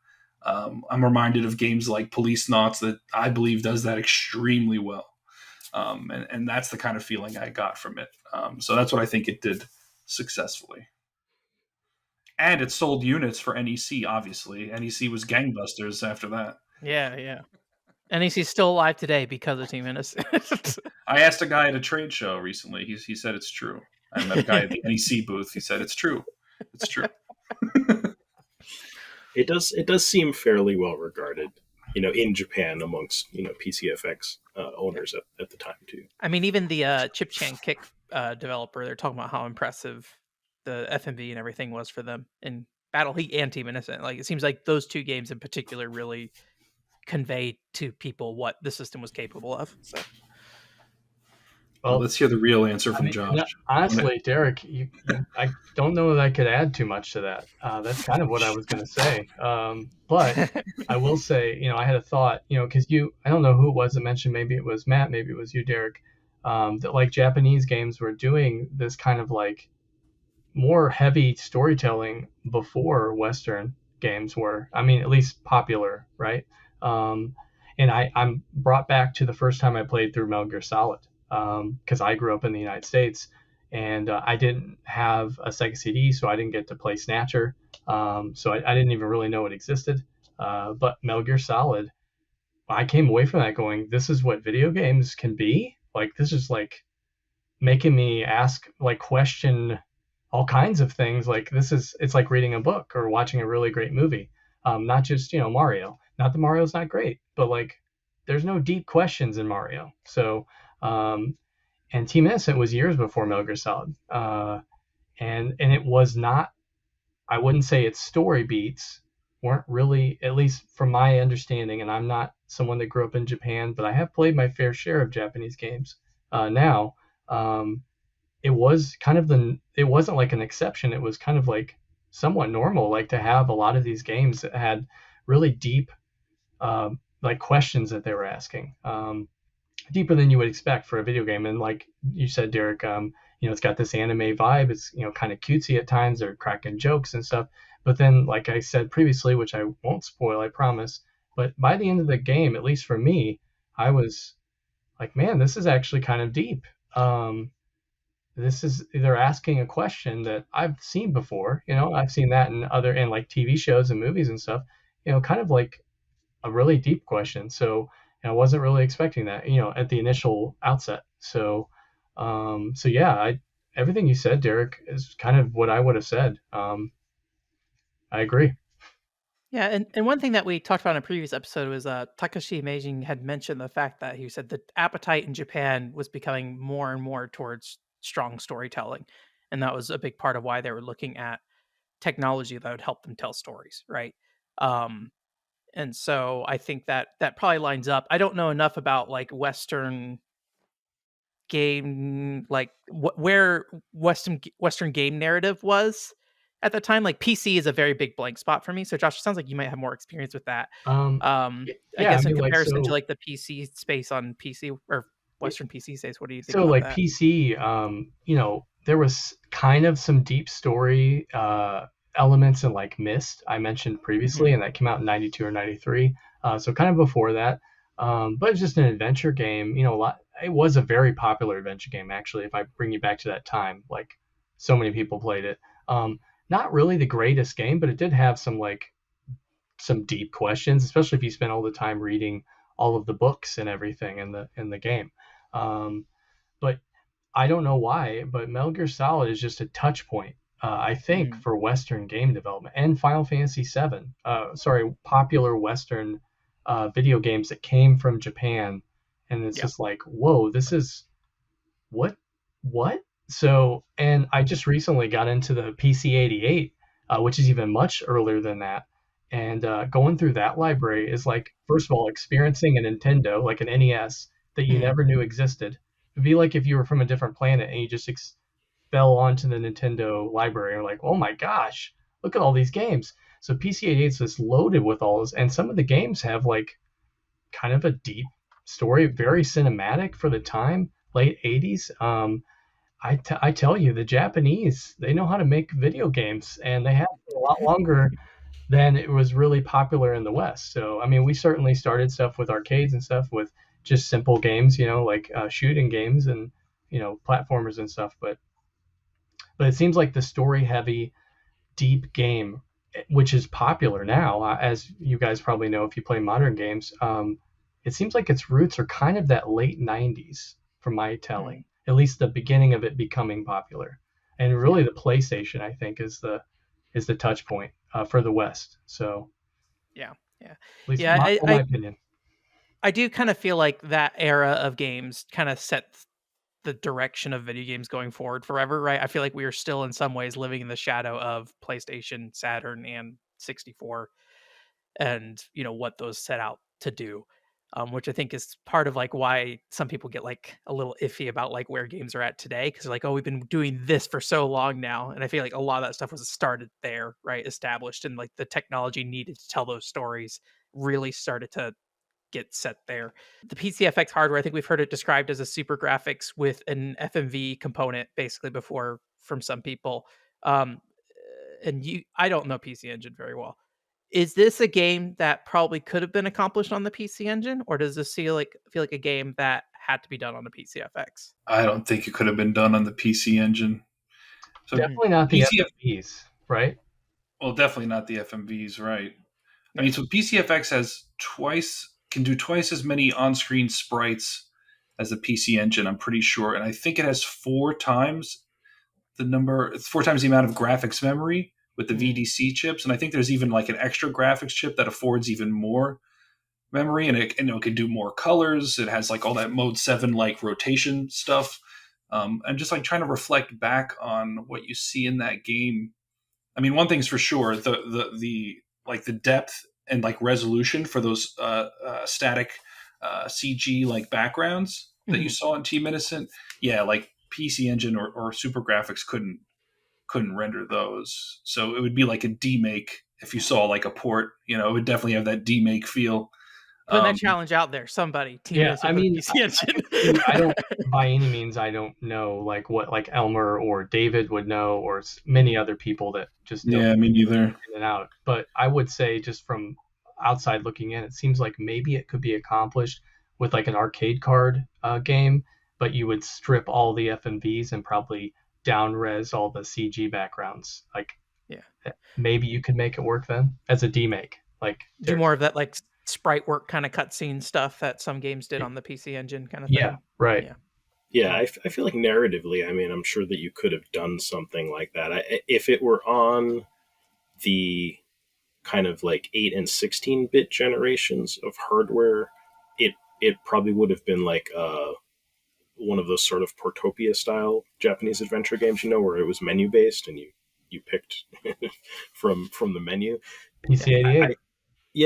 I'm reminded of games like Police Knots that I believe does that extremely well. And that's the kind of feeling I got from it. So that's what I think it did successfully. And it sold units for NEC, obviously. NEC was gangbusters after that. Yeah. And he's still alive today because of Team Innocent. I asked a guy at a trade show recently. He said it's true. I met a guy at the NEC booth. He said it's true. It's true. it does seem fairly well regarded, in Japan amongst PCFX owners at the time too. I mean, even the Chip Chan Kick developer, they're talking about how impressive the FMV and everything was for them in Battle Heat and Team Innocent. Like, it seems like those two games in particular really conveyed to people what the system was capable of. So, well, let's hear the real answer from Josh. Honestly, Derek, I don't know that I could add too much to that. That's kind of what I was going to say. But I will say, I had a thought, because I don't know who it was that mentioned, maybe it was Matt, maybe it was you, Derek, that like Japanese games were doing this kind of like more heavy storytelling before Western games were. I mean, at least popular, right? And I'm brought back to the first time I played through Metal Gear Solid, because I grew up in the United States, and I didn't have a Sega CD, so I didn't get to play Snatcher. So I didn't even really know it existed. But Metal Gear Solid, I came away from that going, this is what video games can be? Like, this is like making me question all kinds of things. Like, it's like reading a book or watching a really great movie. Not just, Mario. Not that Mario's not great, but like, there's no deep questions in Mario. So, and Team Innocent was years before Metal Gear Solid. And it was not, I wouldn't say its story beats weren't really, at least from my understanding, and I'm not someone that grew up in Japan, but I have played my fair share of Japanese games now. It was kind of it wasn't like an exception. It was kind of like somewhat normal, like to have a lot of these games that had really deep, like questions that they were asking, deeper than you would expect for a video game. And like you said, Derek, it's got this anime vibe. It's, kind of cutesy at times. They're cracking jokes and stuff. But then, like I said previously, which I won't spoil, I promise, but by the end of the game, at least for me, I was like, man, this is actually kind of deep. They're asking a question that I've seen before. I've seen that in like TV shows and movies and stuff, kind of like a really deep question. So I wasn't really expecting that, at the initial outset. So yeah, everything you said, Derek, is kind of what I would have said. I agree. Yeah, and one thing that we talked about in a previous episode was Takashi Meijing had mentioned the fact that he said the appetite in Japan was becoming more and more towards strong storytelling, and that was a big part of why they were looking at technology that would help them tell stories, right? And so I think that probably lines up. I don't know enough about like Western game, like where Western game narrative was at the time. Like PC is a very big blank spot for me. So Josh, it sounds like you might have more experience with that. I guess in comparison to like the PC space on PC or Western PC space, what do you think? So about like that? PC, there was kind of some deep story elements in like Myst I mentioned previously, and that came out in 92 or 93. So kind of before that. But it's just an adventure game. It was a very popular adventure game, actually. If I bring you back to that time, like so many people played it. Not really the greatest game, but it did have some deep questions, especially if you spent all the time reading all of the books and everything in the game. But I don't know why, but Metal Gear Solid is just a touch point, I think, for Western game development and Final Fantasy VII. Popular Western video games that came from Japan, and it's just like, whoa, this is what? So, and I just recently got into the PC-88, which is even much earlier than that. And going through that library is like, first of all, experiencing a Nintendo, like an NES, that you never knew existed. It'd be like if you were from a different planet and you just fell onto the Nintendo library and like, oh my gosh, look at all these games. So PC-88 is just loaded with all those, and some of the games have like kind of a deep story, very cinematic for the time, late 80s. I tell you, the Japanese, they know how to make video games, and they have for a lot longer than it was really popular in the West. So, I mean, we certainly started stuff with arcades and stuff with just simple games, like shooting games and, platformers and stuff. But it seems like the story heavy, deep game, which is popular now, as you guys probably know if you play modern games, it seems like its roots are kind of that late 90s from my telling, at least the beginning of it becoming popular. And really the PlayStation, I think, is the touch point for the West. So at least my opinion. I do kind of feel like that era of games kind of sets the direction of video games going forward forever, right? I feel like we are still in some ways living in the shadow of PlayStation, Saturn, and 64, and what those set out to do, which I think is part of like why some people get like a little iffy about like where games are at today, because like, oh, we've been doing this for so long now, and I feel like a lot of that stuff was started there, right? Established, and like the technology needed to tell those stories really started to get set there. The PCFX hardware, I think we've heard it described as a super graphics with an FMV component basically before from some people. I don't know PC Engine very well. Is this a game that probably could have been accomplished on the PC Engine, or does this feel like a game that had to be done on the PCFX? I don't think it could have been done on the PC Engine. So definitely not the FMVs, right? Well, definitely not the FMVs, right? I mean, so PCFX can do twice as many on-screen sprites as the PC Engine, I'm pretty sure, and I think it has four times the amount of graphics memory with the VDC chips, and I think there's even like an extra graphics chip that affords even more memory, and it can do more colors. It has like all that Mode 7 like rotation stuff. And just like trying to reflect back on what you see in that game. I mean, one thing's for sure, the depth and like resolution for those static CG like backgrounds that you saw in Team Innocent. Yeah, like PC Engine or Super Graphics couldn't render those. So it would be like a demake if you saw like a port. It would definitely have that demake feel. Putting that challenge out there, somebody. I mean, PC Engine. I don't by any means. I don't know like what like Elmer or David would know, or many other people that just don't me neither. In and out. But I would say just from outside looking in, it seems like maybe it could be accomplished with like an arcade card game, but you would strip all the FMVs and probably down res all the CG backgrounds. Like, maybe you could make it work then as a demake. Like do more of that like sprite work kind of cutscene stuff that some games did on the PC Engine kind of thing. Yeah, right. Yeah, I feel like narratively, I mean, I'm sure that you could have done something like that. If it were on the kind of like 8 and 16-bit generations of hardware, it probably would have been like one of those sort of Portopia style Japanese adventure games, where it was menu based and you picked from the menu. PC-88.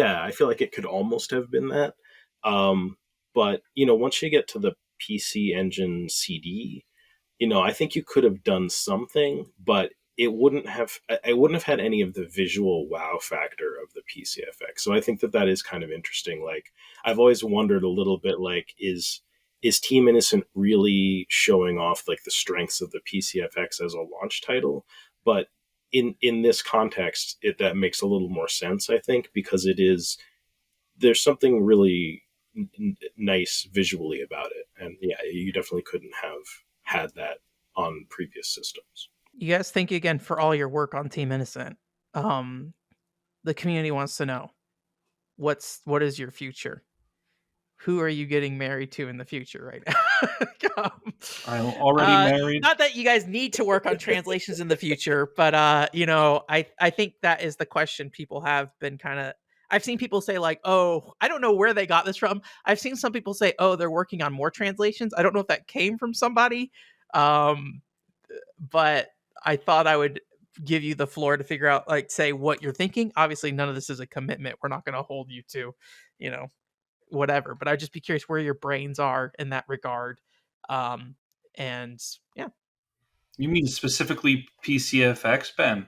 I feel like it could almost have been that. But once you get to the PC Engine CD, I think you could have done something, but I wouldn't have had any of the visual wow factor of the PCFX. So I think that is kind of interesting. Like, I've always wondered a little bit, like, is Team Innocent really showing off like the strengths of the PCFX as a launch title? But in this context, that makes a little more sense, I think, because it is there's something really nice visually about it, and yeah, you definitely couldn't have had that on previous systems. You guys, thank you again for all your work on Team Innocent. The community wants to know what is your future? Who are you getting married to in the future right now? I'm already married. Not that you guys need to work on translations in the future, but I think that is the question people have been kind of. I've seen people say like, "Oh, I don't know where they got this from." I've seen some people say, "Oh, they're working on more translations." I don't know if that came from somebody, but I thought I would give you the floor to figure out, like, say what you're thinking. Obviously, none of this is a commitment. We're not going to hold you to, you know, whatever, but I'd just be curious where your brains are in that regard. And yeah. You mean specifically PCFX, Ben?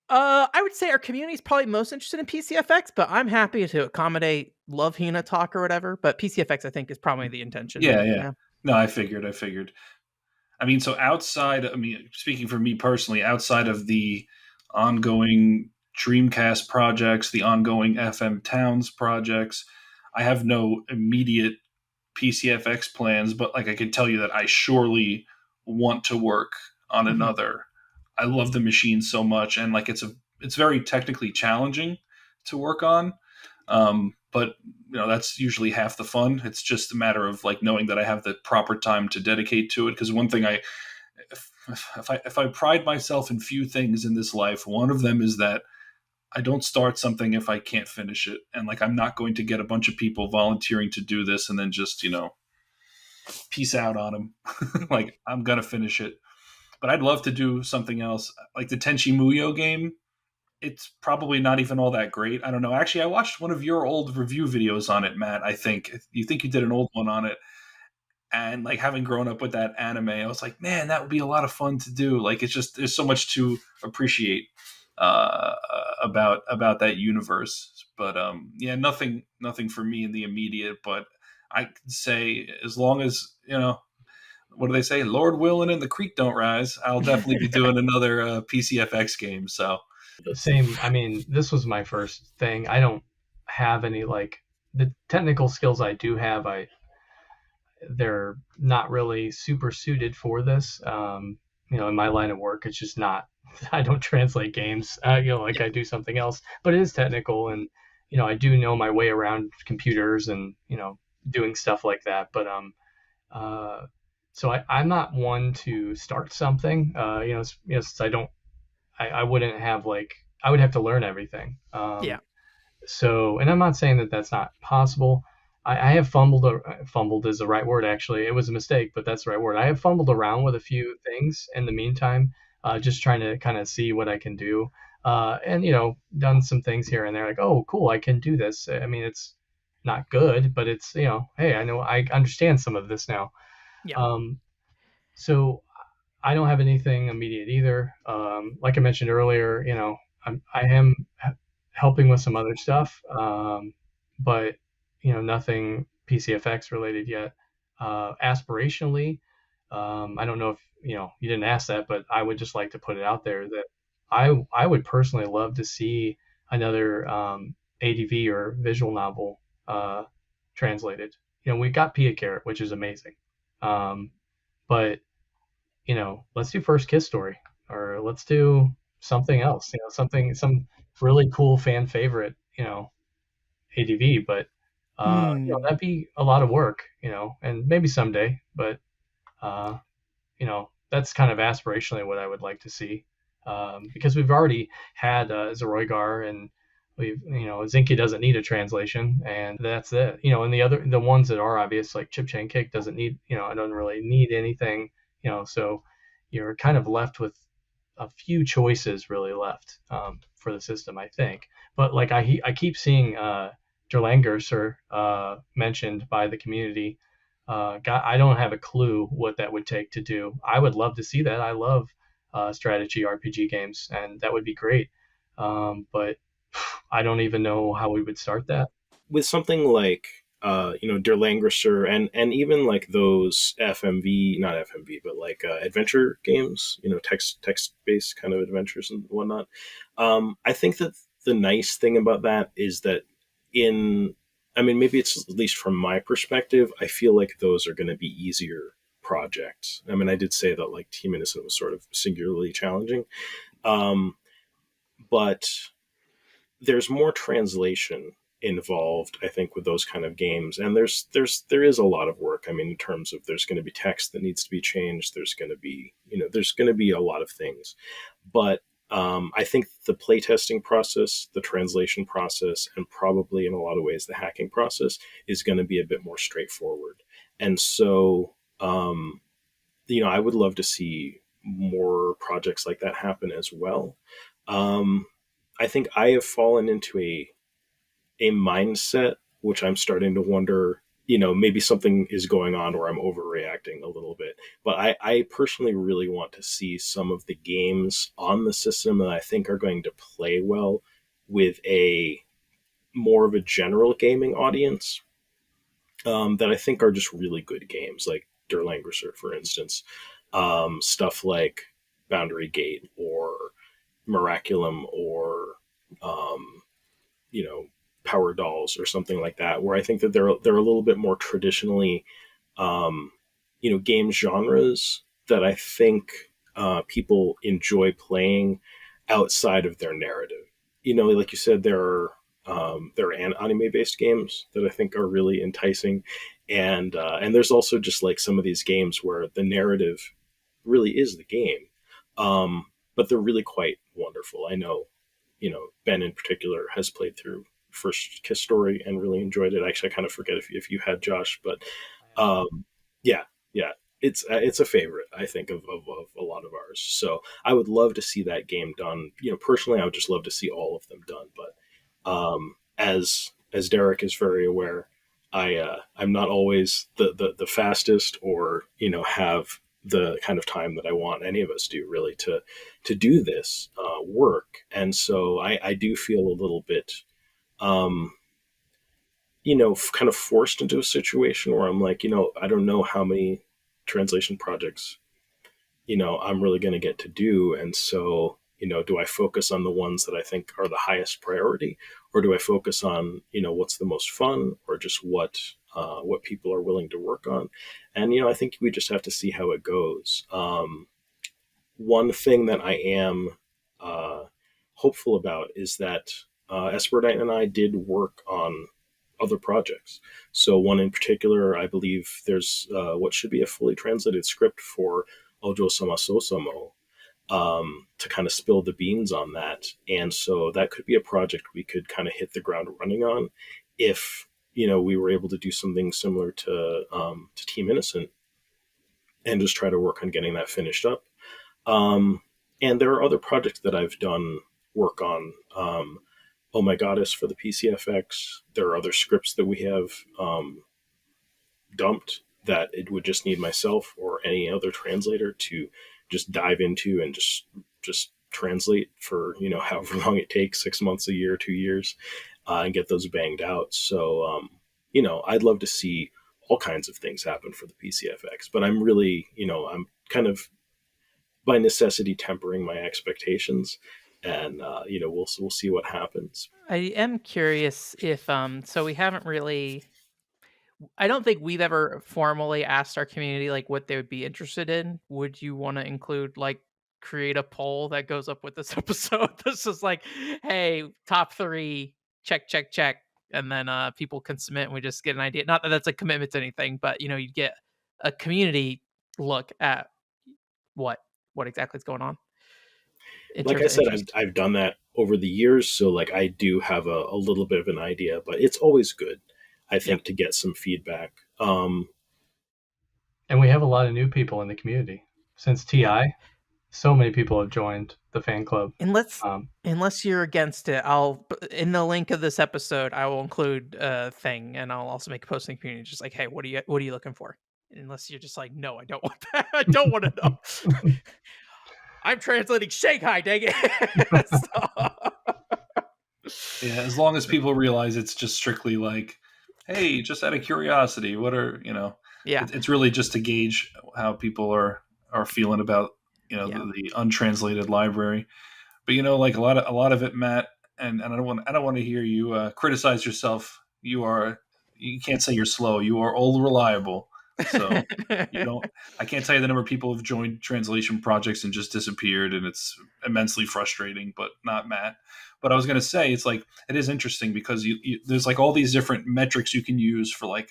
I would say our community is probably most interested in PCFX, but I'm happy to accommodate Love Hina talk or whatever. But PCFX, I think, is probably the intention. Yeah. No, I figured. I mean, so speaking for me personally, outside of the ongoing Dreamcast projects, the ongoing FM Towns projects, I have no immediate PCFX plans, but like I can tell you that I surely want to work on another. I love the machine so much, and like it's very technically challenging to work on. But that's usually half the fun. It's just a matter of like knowing that I have the proper time to dedicate to it. Because one thing if I pride myself in few things in this life, one of them is that I don't start something if I can't finish it. And like I'm not going to get a bunch of people volunteering to do this and then just peace out on them. Like I'm gonna finish it. But I'd love to do something else, like the Tenchi Muyo game. It's probably not even all that great. I don't know. Actually, I watched one of your old review videos on it, Matt. I think you did an old one on it, and like having grown up with that anime, I was like, man, that would be a lot of fun to do. Like it's just there's so much to appreciate about that universe. But yeah, nothing for me in the immediate. But I could say as long as what do they say? Lord willing and the creek don't rise. I'll definitely be doing another PCFX game. So same. I mean, this was my first thing. I don't have any like the technical skills I do have. They're not really super suited for this. In my line of work, it's just not. I don't translate games. Like I do something else, but it is technical, and I do know my way around computers and doing stuff like that. But so I'm not one to start something. Since I wouldn't have I would have to learn everything. Yeah. So, and I'm not saying that that's not possible. I have fumbled is the right word, actually. It was a mistake, but that's the right word. I have fumbled around with a few things in the meantime, just trying to kind of see what I can do. And, done some things here and there like, oh, cool, I can do this. I mean, it's not good, but it's, hey, I know I understand some of this now. Yeah. So I don't have anything immediate either. Like I mentioned earlier, I am helping with some other stuff, but nothing PCFX related yet. Aspirationally, I don't know if you didn't ask that, but I would just like to put it out there that I would personally love to see another ADV or visual novel translated. We got Pia Carrot, which is amazing, but let's do First Kiss Story, or let's do something else. Some really cool fan favorite, ADV, but that'd be a lot of work, and maybe someday, but that's kind of aspirationally what I would like to see, because we've already had Zeroigar, and we've Zinky doesn't need a translation, and that's it. And the ones that are obvious, like Chip Chain Cake doesn't need, it doesn't really need anything, so you're kind of left with a few choices really left for the system, I think. But like I keep seeing Derlangerser mentioned by the community. I don't have a clue what that would take to do. I would love to see that. I love strategy RPG games, and that would be great. But I don't even know how we would start that. With something like Der Langrisser and even like those FMV, not FMV, but like adventure games, text based kind of adventures and whatnot. I think that the nice thing about that is that in I mean, maybe it's at least from my perspective, I feel like those are going to be easier projects. I mean, I did say that like Team Innocent was sort of singularly challenging, um, but there's more translation involved, I think, with those kind of games, and there is a lot of work. I mean, in terms of there's going to be text that needs to be changed, there's going to be there's going to be a lot of things, but I think the playtesting process, the translation process, and probably in a lot of ways the hacking process is going to be a bit more straightforward. And so, I would love to see more projects like that happen as well. Um, I think I have fallen into a mindset which I'm starting to wonder, maybe something is going on or I'm overreacting a little bit. But I personally really want to see some of the games on the system that I think are going to play well with a more of a general gaming audience, that I think are just really good games, like Der Langrisser, for instance. Stuff like Boundary Gate or Miraculum or um, you know Power Dolls or something like that, where I think that they're a little bit more traditionally um, game genres that I think people enjoy playing outside of their narrative. Like you said, there are anime based games that I think are really enticing, and there's also just like some of these games where the narrative really is the game, but they're really quite wonderful. I know, Ben in particular has played through First Kiss Story and really enjoyed it. Actually, I kind of forget if you had, Josh, but yeah, yeah, it's a favorite, I think, of a lot of ours. So I would love to see that game done. Personally, I would just love to see all of them done. But as Derek is very aware, I'm not always the fastest or have the kind of time that I want. Any of us do really to do this work, and so I do feel a little bit um, kind of forced into a situation where I'm like, I don't know how many translation projects, I'm really going to get to do. And so, do I focus on the ones that I think are the highest priority, or do I focus on, what's the most fun, or just what people are willing to work on? And, I think we just have to see how it goes. One thing that I am uh, hopeful about is that Esperdite and I did work on other projects. So one in particular, I believe there's what should be a fully translated script for Ojo Sama Sosamo, to kind of spill the beans on that. And so that could be a project we could kind of hit the ground running on if we were able to do something similar to Team Innocent and just try to work on getting that finished up. And there are other projects that I've done work on. Oh My Goddess for the PCFX. There are other scripts that we have dumped that it would just need myself or any other translator to just dive into and just translate for however long it takes, 6 months, a year, 2 years, and get those banged out. So I'd love to see all kinds of things happen for the PCFX, but I'm really I'm kind of by necessity tempering my expectations, and we'll see what happens. I am curious if so we haven't really I don't think we've ever formally asked our community like what they would be interested in. Would you want to include like create a poll that goes up with this episode? This is like, hey, top 3, check, check, check, and then people can submit and we just get an idea. Not that that's a commitment to anything, but you get a community look at what exactly is going on in Like terms I of said, interest. I've done that over the years, so like I do have a little bit of an idea, but it's always good, I Yeah. think, to get some feedback. And we have a lot of new people in the community since TI. So many people have joined the fan club. Unless you're against it, I'll in the link of this episode I will include a thing, and I'll also make a post in the community just like, hey, what are you looking for? Unless you're just like, no, I don't want that. I don't want to know. I'm translating Shanghai, dang it. Yeah, as long as people realize it's just strictly like, hey, just out of curiosity, what are Yeah. it's really just to gauge how people are feeling about Yeah. the untranslated library. But like a lot of it, Matt, and I don't want to hear you criticize yourself. You are you can't say you're slow. You are all reliable. So you don't. I can't tell you the number of people who've joined translation projects and just disappeared, and it's immensely frustrating. But not Matt. But I was going to say, it's like it is interesting because there's like all these different metrics you can use for like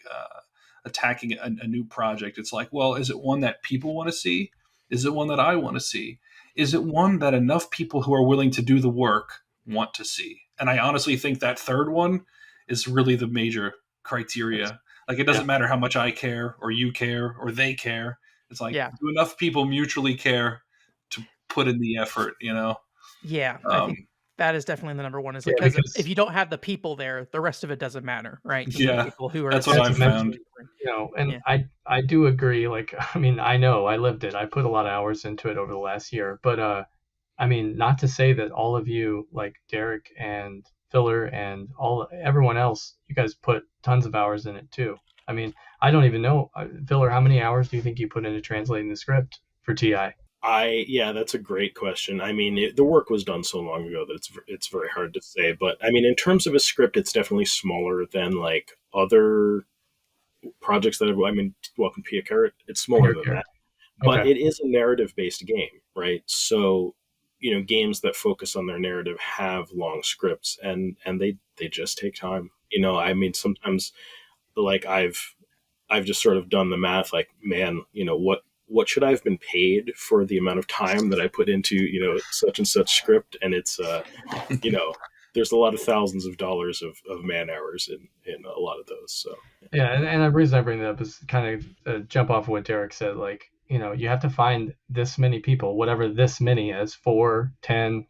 attacking a new project. It's like, well, is it one that people want to see? Is it one that I want to see? Is it one that enough people who are willing to do the work want to see? And I honestly think that third one is really the major criteria. Like, it doesn't matter how much I care or you care or they care. It's like, Yeah. do enough people mutually care to put in the effort, you know? Yeah, I think that is definitely the number one. Is Yeah, because because- if you don't have the people there, the rest of it doesn't matter, right? You need Yeah, people who are that's what I've found. You know, and Yeah. I do agree. Like, I mean, I know I lived it. I put a lot of hours into it over the last year. But I mean, not to say that all of you, like Derek and Filler and everyone else, you guys put tons of hours in it too. I mean, I don't even know, Filler, how many hours do you think you put into translating the script for TI? Yeah, that's a great question. I mean, the work was done so long ago that it's very hard to say. But I mean, in terms of a script, it's definitely smaller than like other projects that I mean, Welcome to Pia Carrot. It's smaller than that, but Okay. it is a narrative-based game, right? So, games that focus on their narrative have long scripts, and they just take time. I mean, sometimes like I've just sort of done the math, like, man, what should I have been paid for the amount of time that I put into, such and such script? And it's, you know, there's a lot of thousands of dollars of man hours in a lot of those. So, Yeah, and the reason I bring that up is kind of jump off of what Derek said. Like, you have to find this many people, whatever this many is, 4, 10,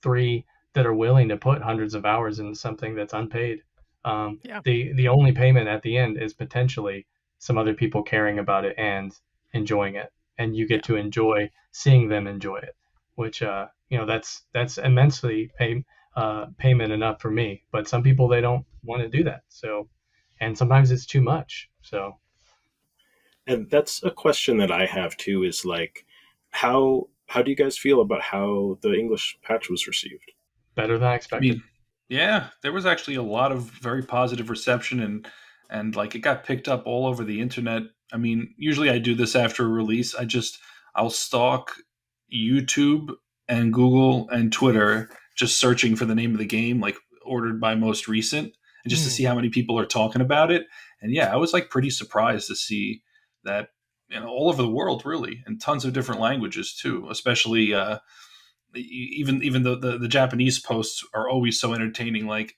3, that are willing to put hundreds of hours into something that's unpaid. Yeah. The only payment at the end is potentially some other people caring about it and enjoying it, and you get to enjoy seeing them enjoy it, which that's immensely payment enough for me. But some people, they don't want to do that. So, and sometimes it's too much. So and that's a question that I have too, is like, how do you guys feel about how the English patch was received? better than I I expected. mean, yeah, there was actually a lot of very positive reception, and like it got picked up all over the internet. I mean, usually I do this after a release. I'll stalk YouTube and Google and Twitter, just searching for the name of the game, like ordered by most recent, and just to see how many people are talking about it. And yeah, I was like pretty surprised to see that, all over the world, really, and tons of different languages too, especially even though the Japanese posts are always so entertaining, like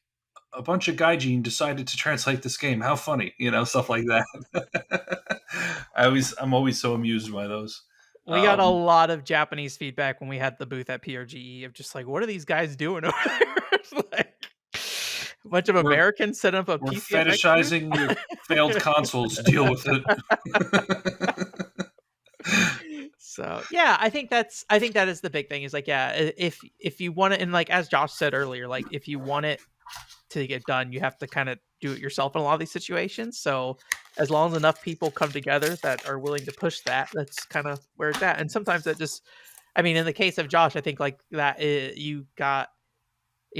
a bunch of gaijin decided to translate this game. How funny, stuff like that. I'm always so amused by those. We got a lot of Japanese feedback when we had the booth at PRGE of just like, what are these guys doing over there? It's like a bunch of Americans set up a We're PCFX fetishizing your failed consoles. Deal with it. So yeah, I think that is the big thing, is like, yeah, if you want it, and like as Josh said earlier, like if you want it to get done, you have to kind of do it yourself in a lot of these situations. So as long as enough people come together that are willing to push that, that's kind of where it's at. And sometimes that just, I mean, in the case of Josh, I think like that you got,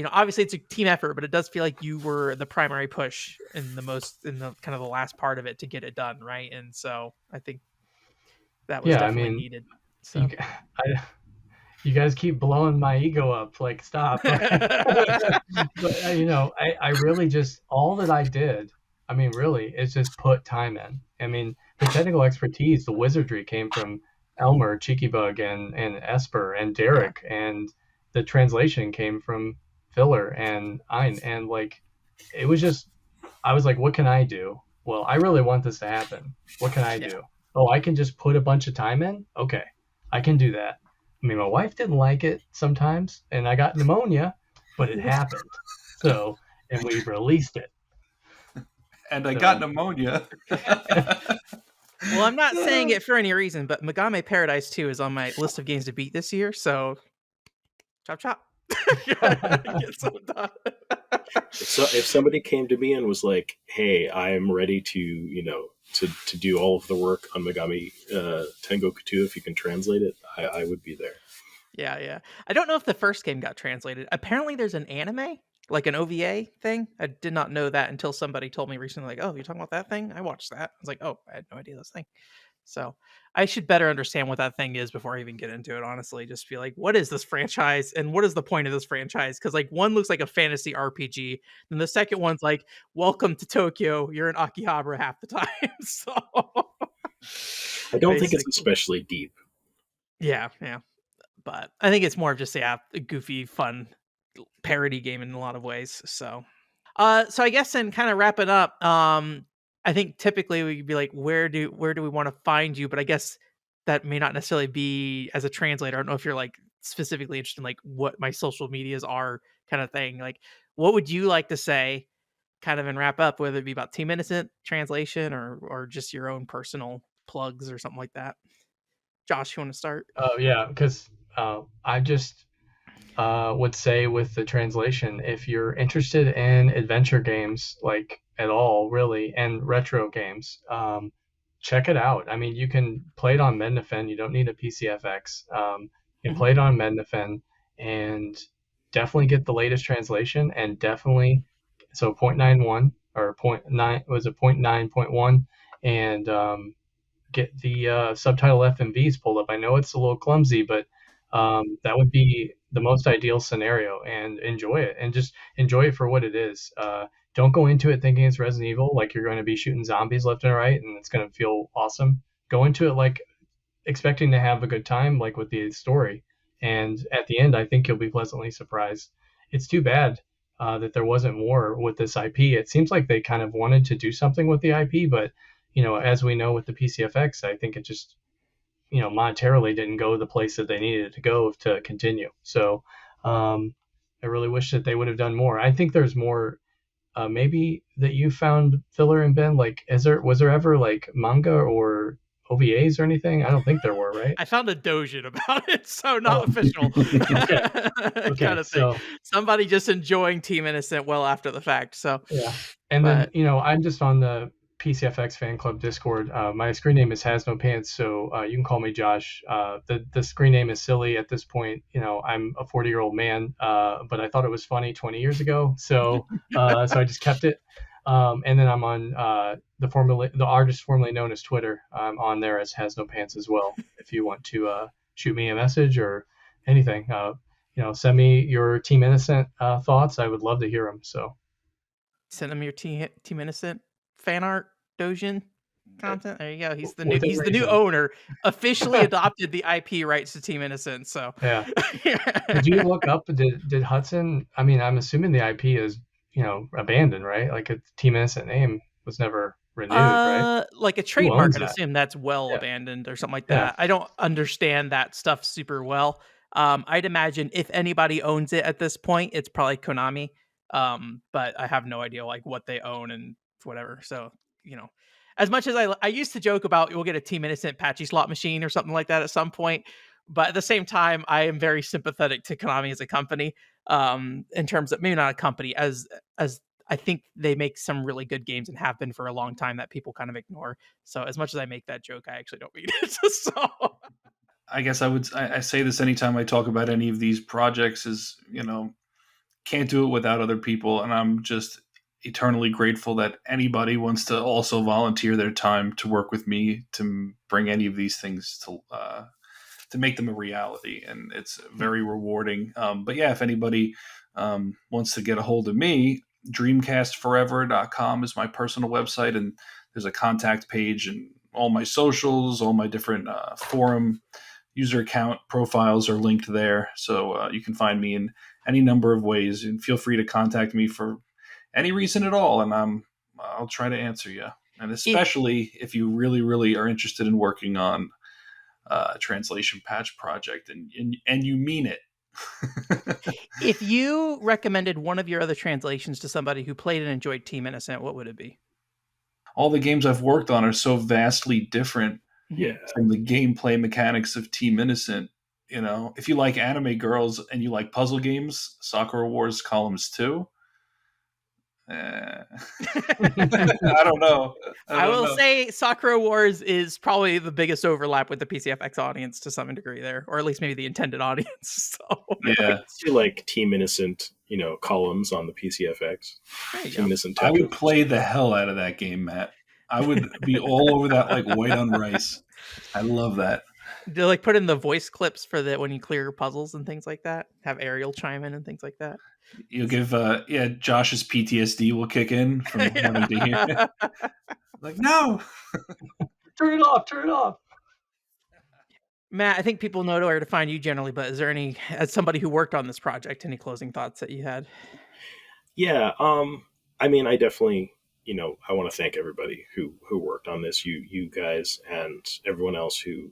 obviously it's a team effort, but it does feel like you were the primary push in the kind of the last part of it to get it done, right? And so I think that was definitely needed. So you guys keep blowing my ego up. Like, stop. But I really just, all that I did, I mean, really, is just put time in. I mean, the technical expertise, the wizardry came from Elmer, Cheekybug, and Esper, and Derek, and the translation came from Filler and Ein. And like, it was just, I was like, what can I do? Well, I really want this to happen. What can I do? Oh, I can just put a bunch of time in? Okay, I can do that. I mean, my wife didn't like it sometimes, and I got pneumonia, but it happened. So, and we released it. And I got pneumonia. Well, I'm not saying it for any reason, but Megame Paradise 2 is on my list of games to beat this year, so chop chop. Get some done. So if somebody came to me and was like, "Hey, I'm ready to to do all of the work on Megami Tengoku 2, if you can translate it," I would be there. Yeah. I don't know if the first game got translated. Apparently, there's an anime like an OVA thing. I did not know that until somebody told me recently, like, "Oh, you're talking about that thing?" I watched that. I was like, "Oh, I had no idea this thing." So I should better understand what that thing is before I even get into it. Honestly, just be like, "What is this franchise, and what is the point of this franchise?" Because like one looks like a fantasy RPG, and the second one's like, "Welcome to Tokyo. You're in Akihabara half the time." So I don't think it's basically, especially deep. yeah, yeah. But I think it's more of just a goofy, fun parody game in a lot of ways. So I guess in kind of wrapping up, I think typically we'd be like, where do we want to find you? But I guess that may not necessarily be as a translator. I don't know if you're like specifically interested in like what my social medias are, kind of thing. Like, what would you like to say, kind of, and wrap up, whether it be about Team Innocent translation or just your own personal plugs or something like that. Josh, you want to start? Oh yeah, because I just would say with the translation, if you're interested in adventure games, like at all, really, and retro games, check it out. I mean, you can play it on Mednafen. You don't need a PCFX. You can Mhm. play it on Mednafen and definitely get the latest translation and definitely so 0.91 or point 0.9 was it 0.9.1 and get the subtitle FMVs pulled up. I know it's a little clumsy, but that would be the most ideal scenario, and enjoy it and just enjoy it for what it is. Don't go into it thinking it's Resident Evil, like you're going to be shooting zombies left and right and it's going to feel awesome. Go into it like expecting to have a good time, like with the story. And at the end, I think you'll be pleasantly surprised. It's too bad that there wasn't more with this IP. It seems like they kind of wanted to do something with the IP, but as we know with the PCFX, I think it just monetarily didn't go the place that they needed it to go to continue. So I really wish that they would have done more. I think there's more maybe that you found, Filler and Ben. Like, was there ever like manga or OVAs or anything? I don't think there were, right? I found a dojin about it, so Oh, not official. okay, Kind okay. of thing. So Somebody just enjoying Team Innocent well after the fact. So, yeah. And then, but I'm just on the PCFX fan club Discord. My screen name is Has No Pants, so you can call me Josh. The screen name is silly at this point. I'm a 40-year-old man, but I thought it was funny 20 years ago, so I just kept it. And then I'm on the artist formerly known as Twitter. I'm on there as Has No Pants as well. If you want to shoot me a message or anything, send me your Team Innocent thoughts. I would love to hear them. So. send him your Team Innocent fan art dojin content. There you go. He's the new Within he's the new reason. owner. Officially adopted the IP rights to Team Innocent. So Yeah. Did you look up? Did Hudson? I mean, I'm assuming the IP is abandoned, right? Like a Team Innocent name was never renewed, right? Like a Who trademark, owns I'd that? assume that's well Yeah. abandoned or something like Yeah. that. I don't understand that stuff super well. I'd imagine if anybody owns it at this point, it's probably Konami. But I have no idea like what they own and whatever. So, as much as I used to joke about we'll get a Team Innocent patchy slot machine or something like that at some point, but at the same time, I am very sympathetic to Konami as a company. In terms of maybe not a company, as I think they make some really good games and have been for a long time that people kind of ignore. So as much as I make that joke, I actually don't mean it. So I guess I say this anytime I talk about any of these projects is, can't do it without other people. And I'm just eternally grateful that anybody wants to also volunteer their time to work with me to bring any of these things to make them a reality. And it's very rewarding. But yeah, if anybody wants to get a hold of me, dreamcastforever.com is my personal website. And there's a contact page and all my socials, all my different forum user account profiles are linked there. So you can find me in any number of ways, and feel free to contact me for any reason at all. And I'll try to answer you. And if especially if you really, really are interested in working on a translation patch project and you mean it. if you recommended one of your other translations to somebody who played and enjoyed Team Innocent, what would it be? All the games I've worked on are so vastly different Yeah. from the gameplay mechanics of Team Innocent. If you like anime girls and you like puzzle games, Sakura Wars Columns 2, I don't know. I don't will know. say Sakura Wars is probably the biggest overlap with the PCFX audience to some degree there, or at least maybe the intended audience. So Yeah, See, like Team Innocent, columns on the PCFX. there you Team go. Innocent I Tetris. would play the hell out of that game, Matt. I would be all over that like white on rice. I love that. Do like put in the voice clips for the when you clear puzzles and things like that? Have Ariel chime in and things like that? You'll give Josh's PTSD will kick in from having to hear it. Like, no. Turn it off. Turn it off. Matt, I think people know where to find you generally, but is there any, as somebody who worked on this project, any closing thoughts that you had? Yeah, I mean, I definitely, I want to thank everybody who worked on this, you guys, and everyone else who,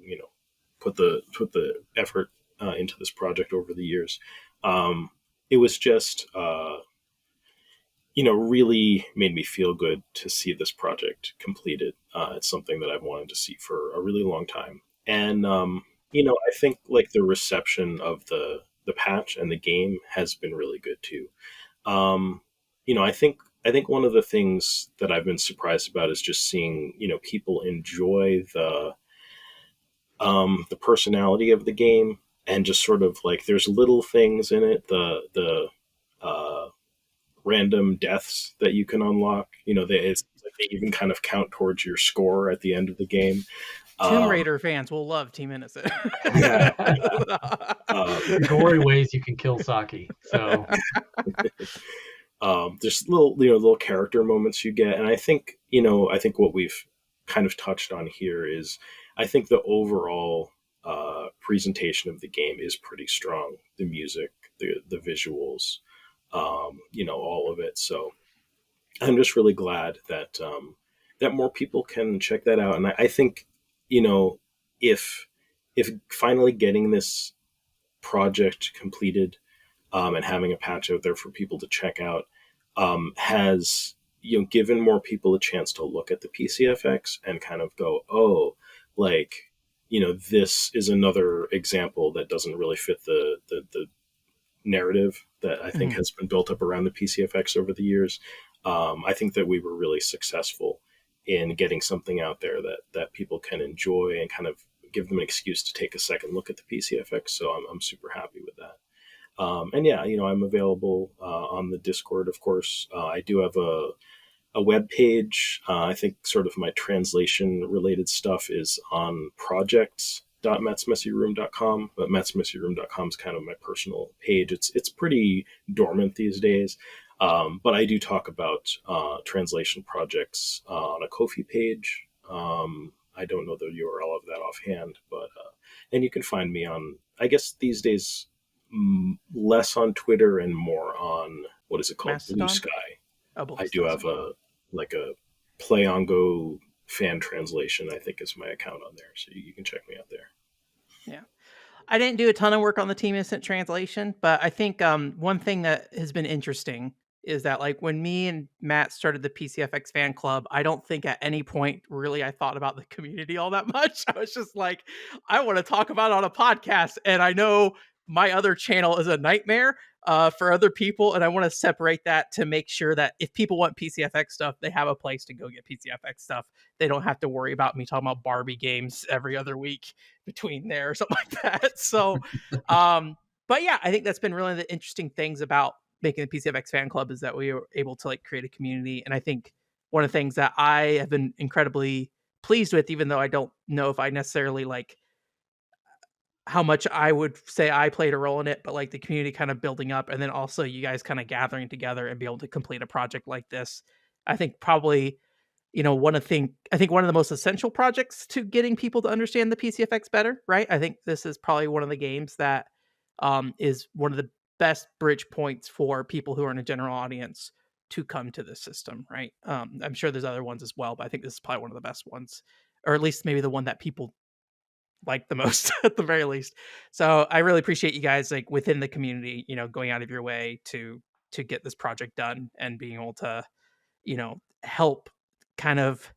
put the effort into this project over the years. It was just, really made me feel good to see this project completed. It's something that I've wanted to see for a really long time, and I think like the reception of the patch and the game has been really good too. Um, I think one of the things that I've been surprised about is just seeing people enjoy the personality of the game, and just sort of like there's little things in it, the random deaths that you can unlock. It's like they even kind of count towards your score at the end of the game. Tomb Raider fans will love Team Innocent. Yeah. Gory ways you can kill Saki. So there's little character moments you get, and I think what we've kind of touched on here is I think the overall presentation of the game is pretty strong. The music, the visuals, all of it. So I'm just really glad that more people can check that out, and I think if finally getting this project completed, and having a patch out there for people to check out, has given more people a chance to look at the PCFX and kind of go, oh, like this is another example that doesn't really fit the narrative that I think has been built up around the PCFX over the years. I think that we were really successful in getting something out there that people can enjoy and kind of give them an excuse to take a second look at the PCFX. So I'm super happy with that. And yeah, I'm available on the Discord, of course. I do have a web page. I think sort of my translation related stuff is on projects.mattsmessyroom.com, but mattsmessyroom.com is kind of my personal page. It's pretty dormant these days. But I do talk about translation projects on a Ko-fi page. I don't know the URL of that offhand, but and you can find me on, I guess these days, less on Twitter and more on, what is it called? Mastodon? Blue Sky. Oh, I do have a Play On Go fan translation, I think is my account on there. So you can check me out there. Yeah. I didn't do a ton of work on the Team Innocent translation, but I think one thing that has been interesting is that like when me and Matt started the PCFX fan club, I don't think at any point really I thought about the community all that much. I was just like, I want to talk about it on a podcast, and I know my other channel is a nightmare for other people, and I want to separate that to make sure that if people want PCFX stuff, they have a place to go get PCFX stuff. They don't have to worry about me talking about Barbie games every other week between there or something like that. So, but yeah, I think that's been really the interesting things about making the PCFX fan club is that we were able to like create a community. And I think one of the things that I have been incredibly pleased with, even though I don't know if I necessarily like how much I would say I played a role in it, but like the community kind of building up, and then also you guys kind of gathering together and be able to complete a project like this. I think probably, I think one of the most essential projects to getting people to understand the PCFX better, right? I think this is probably one of the games that is one of the best bridge points for people who are in a general audience to come to this system, right? I'm sure there's other ones as well, but I think this is probably one of the best ones, or at least maybe the one that people like the most at the very least. So I really appreciate you guys like within the community, going out of your way to get this project done and being able to, help kind of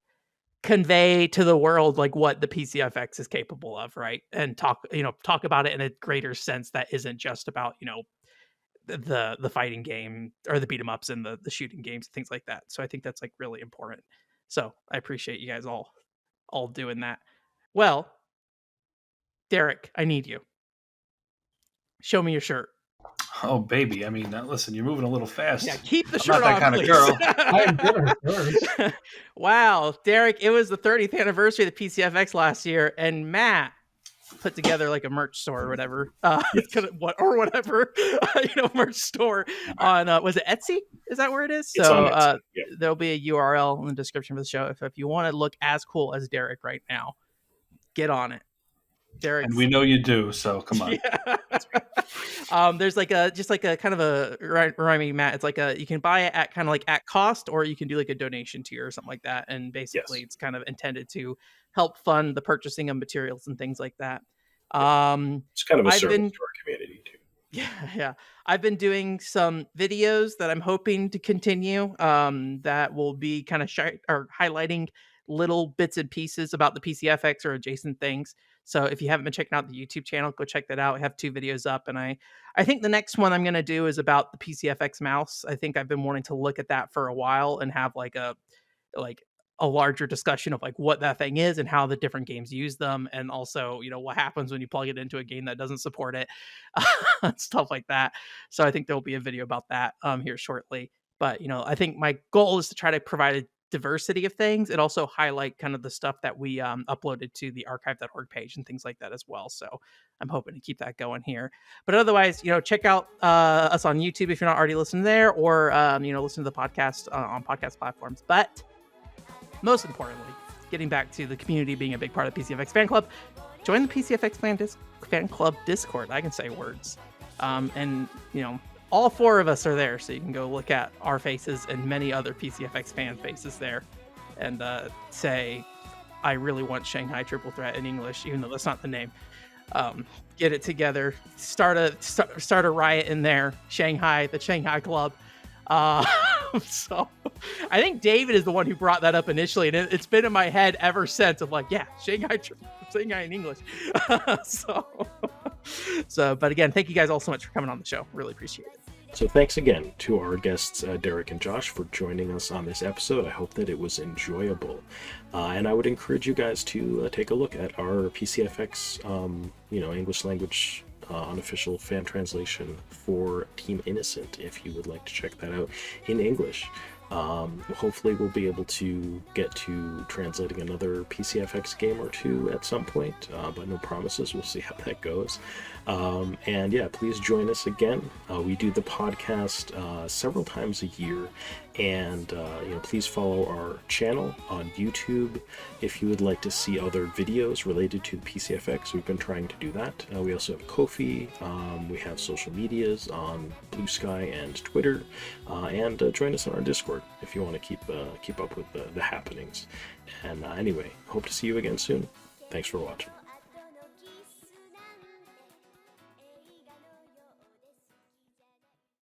convey to the world like what the PCFX is capable of, right? And talk about it in a greater sense that isn't just about, the fighting game or the beat 'em ups and the shooting games, things like that. So I think that's like really important. So I appreciate you guys all doing that. Well, Derek, I need you. Show me your shirt. Oh, baby. I mean, listen, you're moving a little fast. Yeah, keep the I'm shirt not that on, kind please. of girl. I am dinner first. Wow, Derek, it was the 30th anniversary of the PCFX last year, and Matt put together like a merch store or whatever, merch store on was it Etsy? Is that where it is? It's on Etsy, yeah. There'll be a URL in the description of the show if you want to look as cool as Derek right now, get on it. Derek, and we know you do, so come on. Yeah. There's like a kind of a rhyming, Matt. It's like you can buy it at kind of like at cost, or you can do like a donation tier or something like that. And basically, It's kind of intended to help fund the purchasing of materials and things like that. It's kind of a service to our community too. Yeah. I've been doing some videos that I'm hoping to continue. That will be kind of highlighting little bits and pieces about the PCFX or adjacent things. So if you haven't been checking out the YouTube channel, go check that out. I have 2 videos up, and I think the next one I'm going to do is about the PCFX mouse. I think I've been wanting to look at that for a while and have like a larger discussion of like what that thing is and how the different games use them, and also what happens when you plug it into a game that doesn't support it, stuff like that. So I think there'll be a video about that here shortly. But I think my goal is to try to provide a diversity of things and also highlight kind of the stuff that we uploaded to the archive.org page and things like that as well. So I'm hoping to keep that going here. But otherwise, check out us on YouTube if you're not already listening there, or listen to the podcast on podcast platforms. But most importantly, getting back to the community being a big part of the PCFX fan club, join the PCFX fan club Discord. I can say words. And all 4 of us are there, so you can go look at our faces and many other PCFX fan faces there and say, I really want Shanghai Triple Threat in English, even though that's not the name. Get it together, start a riot in there, the Shanghai Club. So I think David is the one who brought that up initially, and it's been in my head ever since of like, yeah, Shanghai in English. So, but again, thank you guys all so much for coming on the show. Really appreciate it. So thanks again to our guests, Derek and Josh, for joining us on this episode. I hope that it was enjoyable. And I would encourage you guys to take a look at our PCFX, English language unofficial fan translation for Team Innocent, if you would like to check that out in English. Hopefully we'll be able to get to translating another PCFX game or 2 at some point, but no promises. We'll see how that goes. And yeah, please join us again. We do the podcast several times a year, and please follow our channel on YouTube if you would like to see other videos related to the PCFX. We've been trying to do that. We also have Ko-fi. We have social medias on Blue Sky and Twitter, and join us on our Discord if you want to keep up with the happenings. And anyway, hope to see you again soon. Thanks for watching.